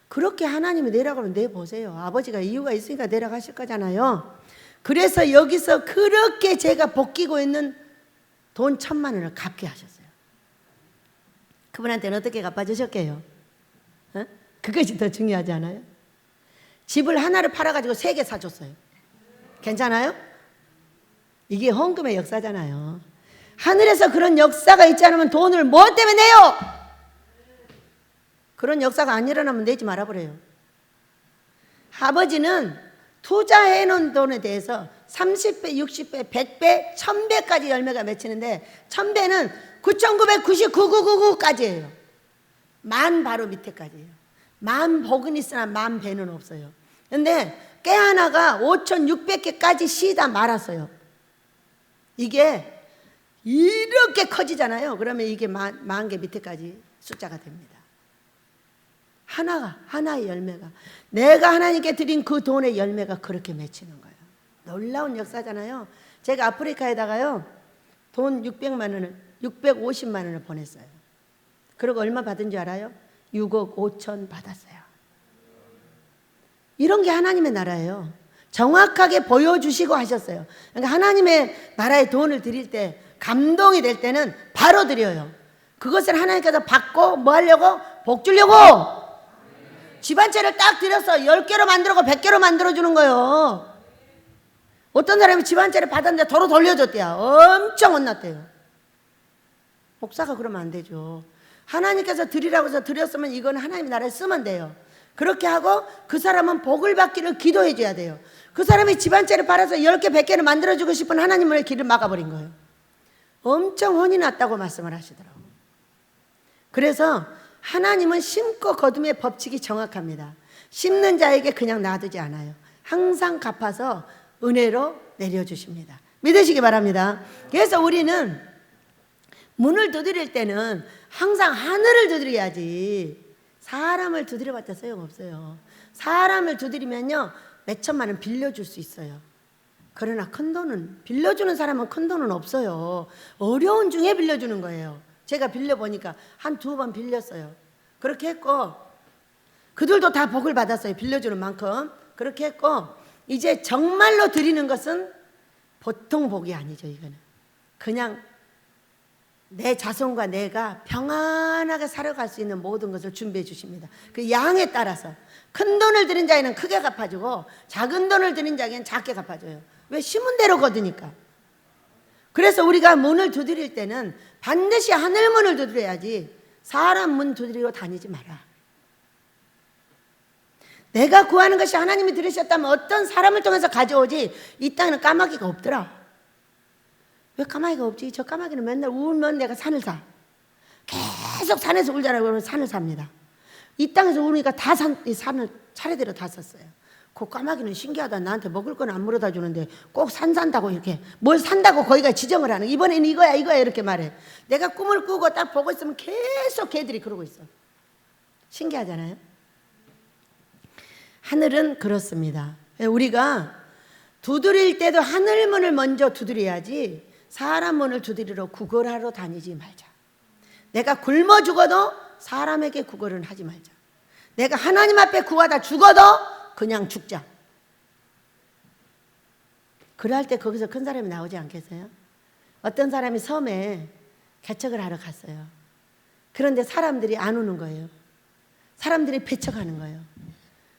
그렇게 하나님이 내라고 하면 내보세요. 아버지가 이유가 있으니까 내라고 하실 거잖아요. 그래서 여기서 그렇게 제가 벗기고 있는 돈 1000만 원을 갚게 하셨어요. 그분한테는 어떻게 갚아주셨게요? 어? 그것이 더 중요하지 않아요? 집을 하나를 팔아가지고 3개 사줬어요. 괜찮아요? 이게 헌금의 역사잖아요. 하늘에서 그런 역사가 있지 않으면 돈을 뭐 때문에 내요? 그런 역사가 안 일어나면 내지 말아버려요. 아버지는 투자해 놓은 돈에 대해서 30배, 60배, 100배, 1000배까지 열매가 맺히는데 1000배는 999999까지예요. 만 바로 밑에까지예요. 만 복은 있으나 만 배는 없어요. 근데 깨 하나가 5600개까지 씨다 말았어요. 이게 이렇게 커지잖아요. 그러면 이게 만 개 밑에까지 숫자가 됩니다. 하나의 열매가, 내가 하나님께 드린 그 돈의 열매가 그렇게 맺히는 거예요. 놀라운 역사잖아요. 제가 아프리카에다가요, 돈 650만 원을 보냈어요. 그리고 얼마 받은 줄 알아요? 6억 5천 받았어요. 이런 게 하나님의 나라예요. 정확하게 보여주시고 하셨어요. 그러니까 하나님의 나라에 돈을 드릴 때, 감동이 될 때는 바로 드려요. 그것을 하나님께서 받고 뭐 하려고? 복 주려고. 집안채를 딱 드려서 10개로 만들고 100개로 만들어주는 거예요. 어떤 사람이 집안채를 받았는데 도로 돌려줬대요. 엄청 혼났대요. 목사가 그러면 안 되죠. 하나님께서 드리라고 해서 드렸으면 이건 하나님 나라에 쓰면 돼요. 그렇게 하고 그 사람은 복을 받기를 기도해 줘야 돼요. 그 사람이 집안채를 팔아서 10개 100개를 만들어주고 싶은 하나님의 길을 막아버린 거예요. 엄청 혼이 났다고 말씀을 하시더라고요. 그래서 하나님은 심고 거둠의 법칙이 정확합니다. 심는 자에게 그냥 놔두지 않아요. 항상 갚아서 은혜로 내려주십니다. 믿으시기 바랍니다. 그래서 우리는 문을 두드릴 때는 항상 하늘을 두드려야지 사람을 두드려봤자 소용없어요. 사람을 두드리면요, 몇천만 원 빌려줄 수 있어요. 그러나 큰 돈은, 빌려주는 사람은 큰 돈은 없어요. 어려운 중에 빌려주는 거예요. 제가 빌려보니까 한 2번 빌렸어요. 그렇게 했고 그들도 다 복을 받았어요. 빌려주는 만큼. 그렇게 했고 이제 정말로 드리는 것은 보통 복이 아니죠. 이거는 그냥 내 자손과 내가 평안하게 살아갈 수 있는 모든 것을 준비해 주십니다. 그 양에 따라서 큰 돈을 드린 자에는 크게 갚아주고 작은 돈을 드린 자에는 작게 갚아줘요. 왜? 심은 대로 거두니까. 그래서 우리가 문을 두드릴 때는 반드시 하늘 문을 두드려야지 사람 문 두드리고 다니지 마라. 내가 구하는 것이 하나님이 들으셨다면 어떤 사람을 통해서 가져오지, 이 땅에는 까마귀가 없더라. 왜 까마귀가 없지? 저 까마귀는 맨날 울면 내가 산을 사. 계속 산에서 울잖아요. 그러면 산을 삽니다. 이 땅에서 우니까 다 산을 차례대로 다 썼어요. 그 까마귀는 신기하다. 나한테 먹을 건 안 물어다 주는데 꼭 산다고 이렇게 뭘 산다고 거기가 지정을 하는. 이번엔 이거야 이렇게 말해. 내가 꿈을 꾸고 딱 보고 있으면 계속 걔들이 그러고 있어. 신기하잖아요. 하늘은 그렇습니다. 우리가 두드릴 때도 하늘 문을 먼저 두드려야지 사람 문을 두드리러 구걸하러 다니지 말자. 내가 굶어 죽어도 사람에게 구걸은 하지 말자. 내가 하나님 앞에 구하다 죽어도 그냥 죽자. 그럴 때 거기서 큰 사람이 나오지 않겠어요? 어떤 사람이 섬에 개척을 하러 갔어요. 그런데 사람들이 안 오는 거예요. 사람들이 배척하는 거예요.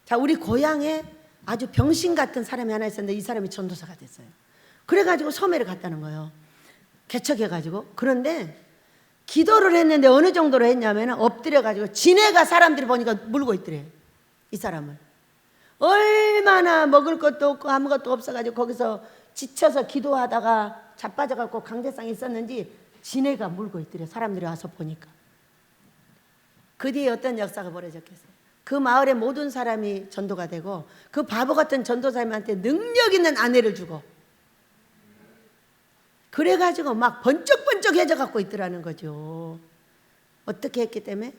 자, 우리 고향에 아주 병신 같은 사람이 하나 있었는데 이 사람이 전도사가 됐어요. 그래가지고 섬에를 갔다는 거예요. 개척해가지고. 그런데 기도를 했는데 어느 정도로 했냐면 엎드려가지고 지네가 사람들이 보니까 물고 있더래. 이 사람을. 얼마나 먹을 것도 없고 아무것도 없어가지고 거기서 지쳐서 기도하다가 자빠져갖고 강제성이 있었는지 지네가 물고 있더래. 사람들이 와서 보니까. 그 뒤에 어떤 역사가 벌어졌겠어요? 그 마을의 모든 사람이 전도가 되고 그 바보 같은 전도사님한테 능력 있는 아내를 주고 그래가지고 막 번쩍번쩍해져 갖고 있더라는 거죠. 어떻게 했기 때문에?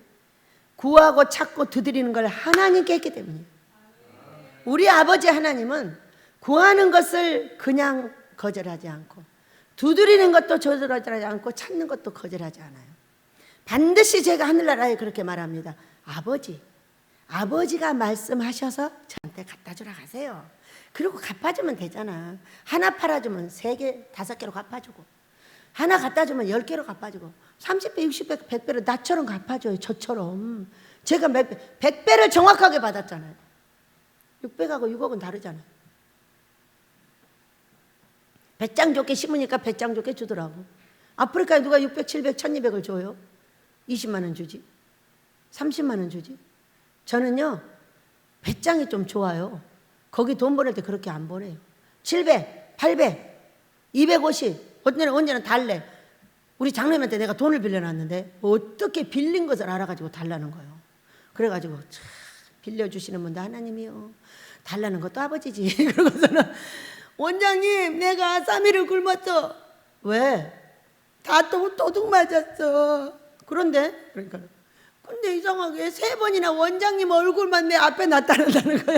구하고 찾고 두드리는 걸 하나님께 했기 때문이에요. 우리 아버지 하나님은 구하는 것을 그냥 거절하지 않고 두드리는 것도 거절하지 않고 찾는 것도 거절하지 않아요. 반드시 제가 하늘나라에 그렇게 말합니다. 아버지가 말씀하셔서 저한테 갖다 주라 가세요. 그리고 갚아주면 되잖아. 하나 팔아주면 3개, 5개로 갚아주고 하나 갖다 주면 10개로 갚아주고 30배, 60배, 100배로 나처럼 갚아줘요. 저처럼. 제가 100배를 정확하게 받았잖아요. 600하고 6억은 다르잖아요. 배짱 좋게 심으니까 배짱 좋게 주더라고. 아프리카에 누가 600, 700, 1200을 줘요? 20만 원 주지. 30만 원 주지. 저는요 배짱이 좀 좋아요. 거기 돈 보낼 때 그렇게 안 보내요. 700, 800, 250 언제는 달래. 우리 장로님한테 내가 돈을 빌려놨는데 어떻게 빌린 것을 알아가지고 달라는 거예요. 그래가지고 참 빌려주시는 분도 하나님이요 달라는 것도 아버지지. 그러고서는 원장님 내가 3일을 굶었어. 왜? 다 도둑 맞았어. 그런데 그러니까 근데 이상하게 3번이나 원장님 얼굴만 내 앞에 나타난다는 거야.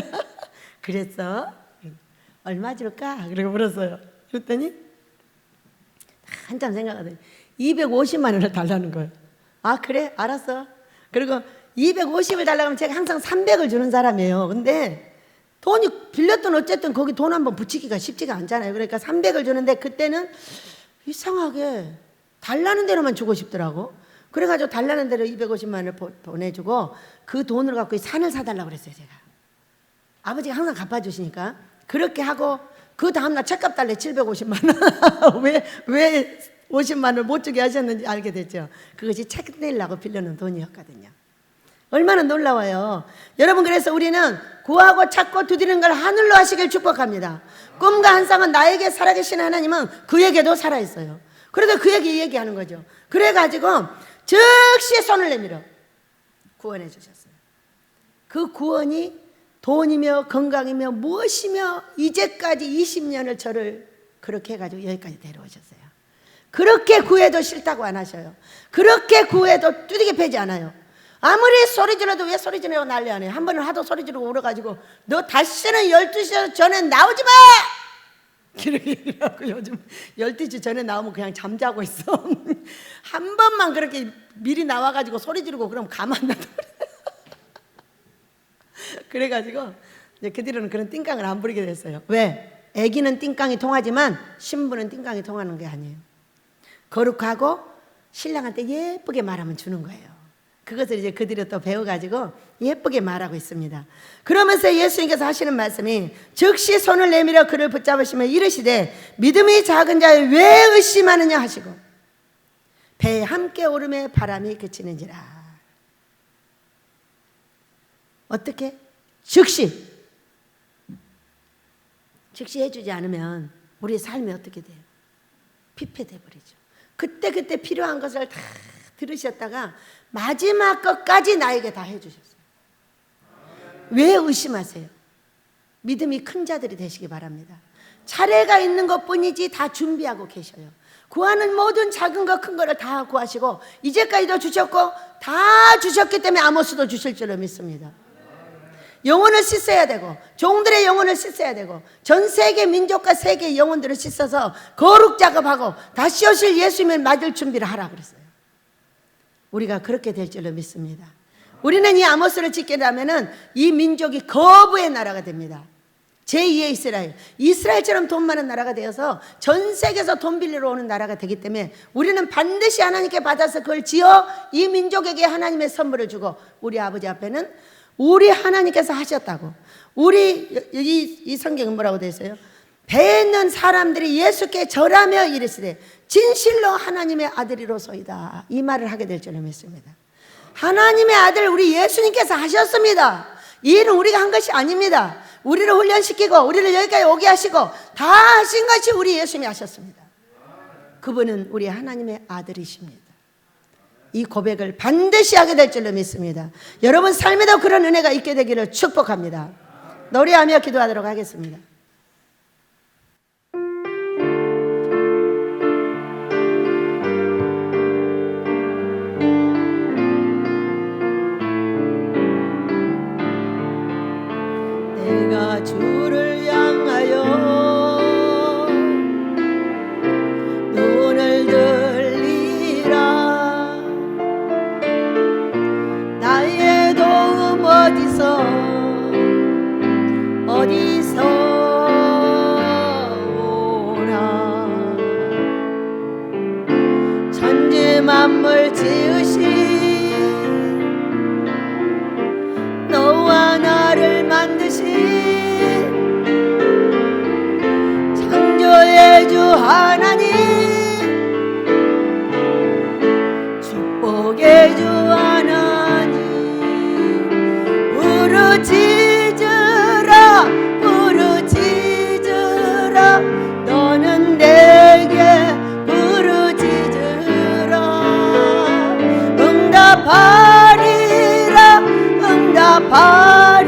그랬어? 얼마 줄까? 그러고 물었어요. 그랬더니 한참 생각하더니 250만 원을 달라는 거예요. 아 그래? 알았어. 그리고 250을 달라고 하면 제가 항상 300을 주는 사람이에요. 근데 돈이 빌렸든 어쨌든 거기 돈 한번 붙이기가 쉽지가 않잖아요. 그러니까 300을 주는데 그때는 이상하게 달라는 대로만 주고 싶더라고. 그래가지고 달라는 대로 250만 원을 보내주고 그 돈을 갖고 산을 사달라고 그랬어요. 제가. 아버지가 항상 갚아주시니까 그렇게 하고 그 다음날 책값 달래 750만 원. 왜 50만 원을 못 주게 하셨는지 알게 됐죠. 그것이 책 내려고 빌려놓은 돈이었거든요. 얼마나 놀라워요. 여러분 그래서 우리는 구하고 찾고 두드리는 걸 하늘로 하시길 축복합니다. 꿈과 환상은 나에게 살아계신 하나님은 그에게도 살아있어요. 그래서 그에게 얘기하는 거죠. 그래가지고 즉시 손을 내밀어 구원해 주셨어요. 그 구원이 돈이며 건강이며 무엇이며 이제까지 20년을 저를 그렇게 해가지고 여기까지 데려오셨어요. 그렇게 구해도 싫다고 안 하셔요. 그렇게 구해도 뚜디게 패지 않아요. 아무리 소리 질러도 왜 소리 지르고 난리 안 해요. 한 번은 하도 소리 지르고 울어가지고 너 다시는 12시 전에 나오지 마! 이렇게 요즘 12시 전에 나오면 그냥 잠자고 있어. 한 번만 그렇게 미리 나와가지고 소리 지르고 그럼 가만 놔둬. 그래가지고 이제 그 뒤로는 그런 띵깡을 안 부리게 됐어요. 왜? 애기는 띵깡이 통하지만 신부는 띵깡이 통하는 게 아니에요. 거룩하고 신랑한테 예쁘게 말하면 주는 거예요. 그것을 이제 그 뒤로 또 배워가지고 예쁘게 말하고 있습니다. 그러면서 예수님께서 하시는 말씀이 즉시 손을 내밀어 그를 붙잡으시며 이르시되 믿음이 작은 자여 왜 의심하느냐 하시고 배에 함께 오름에 바람이 그치는지라. 어떻게? 즉시 해주지 않으면 우리의 삶이 어떻게 돼요? 피폐돼 버리죠. 그때 필요한 것을 다 들으셨다가 마지막 것까지 나에게 다 해주셨어요. 왜 의심하세요? 믿음이 큰 자들이 되시기 바랍니다. 차례가 있는 것뿐이지 다 준비하고 계셔요. 구하는 모든 작은 거 큰 거를 다 구하시고 이제까지도 주셨고 다 주셨기 때문에 아모스도 주실 줄로 믿습니다. 영혼을 씻어야 되고 종들의 영혼을 씻어야 되고 전 세계 민족과 세계의 영혼들을 씻어서 거룩 작업하고 다시 오실 예수님을 맞을 준비를 하라 그랬어요. 우리가 그렇게 될 줄로 믿습니다. 우리는 이 아모스를 지키게 되면은 이 민족이 거부의 나라가 됩니다. 제2의 이스라엘, 이스라엘처럼 돈 많은 나라가 되어서 전 세계에서 돈 빌리러 오는 나라가 되기 때문에 우리는 반드시 하나님께 받아서 그걸 지어 이 민족에게 하나님의 선물을 주고 우리 아버지 앞에는 우리 하나님께서 하셨다고. 우리 이 성경은 뭐라고 되어 있어요? 배에 있는 사람들이 예수께 절하며 이르시되 진실로 하나님의 아들이로소이다, 이 말을 하게 될 줄로 믿습니다. 하나님의 아들 우리 예수님께서 하셨습니다. 이 일은 우리가 한 것이 아닙니다. 우리를 훈련시키고 우리를 여기까지 오게 하시고 다 하신 것이 우리 예수님이 하셨습니다. 그분은 우리 하나님의 아들이십니다. 이 고백을 반드시 하게 될 줄로 믿습니다. 여러분 삶에도 그런 은혜가 있게 되기를 축복합니다. 노래하며 기도하도록 하겠습니다. 내가 주를 향하여 눈을 들리라. 나의 도움 어디서 오나. 천지 만물 지으신 너와 나를 만드신 창조의 주 하나님, 축복의 주 하나님, 부르짖으라 부르짖으라. 너는 내게 부르짖으라. 응답하리라 응답하리라.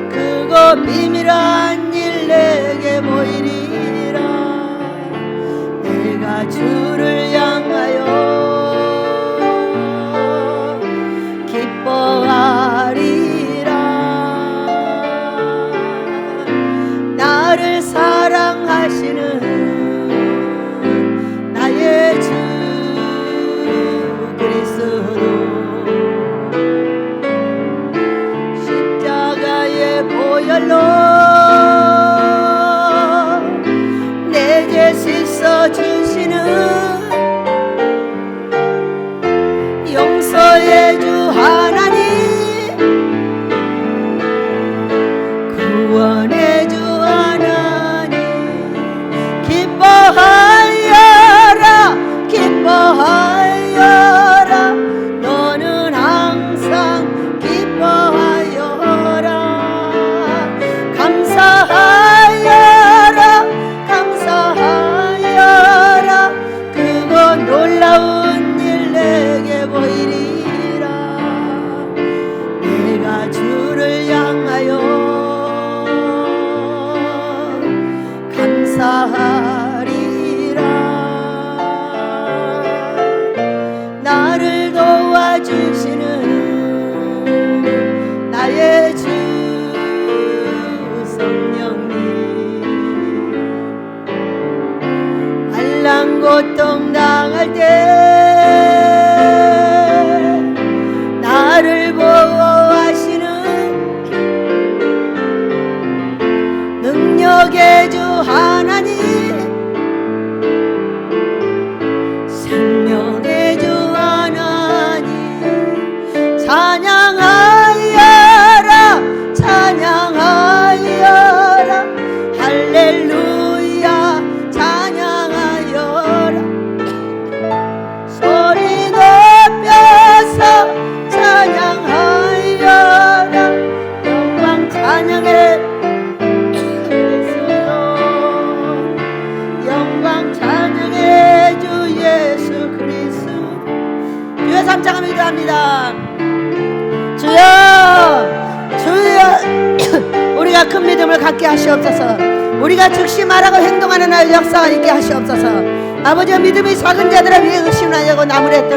그거 비밀한 일 내게 보이리라. 내가 주를 향하여 기뻐하리라. 나를 사랑하시는 나의 주 그리스도, 보혈로 내 죄 씻어주시는 용서의 주 하나님, 구원의 주 하나님. 기뻐하여라 기뻐하여라. 너는 항상 기뻐하여라. 감사하여라 감사하여라. 그거 놀라운 일 내게 보이리라. 내가 주를 향하여 감사하리라. 나를 도와주시는 나의 주 환난 고통 당할 때 나를 보호하시는 능력의 주 하나님, 생명의 주 하나님. 찬양하여라 찬양하여라. 할렐루야 찬양하여라. 소리 높여서 찬양하여라. 영광 찬양해 예수여, 영광 찬양해 주 예수 그리스도. 주여 삼창하며 기도합니다. 주여 주여 우리가 큰 믿음을 갖게 하시옵소서. 우리가 즉시 말하고 행동하는 날 역사가 있게 하시옵소서. 아버지 믿음이 작은 자들을 위해 의심하려고 나무랬던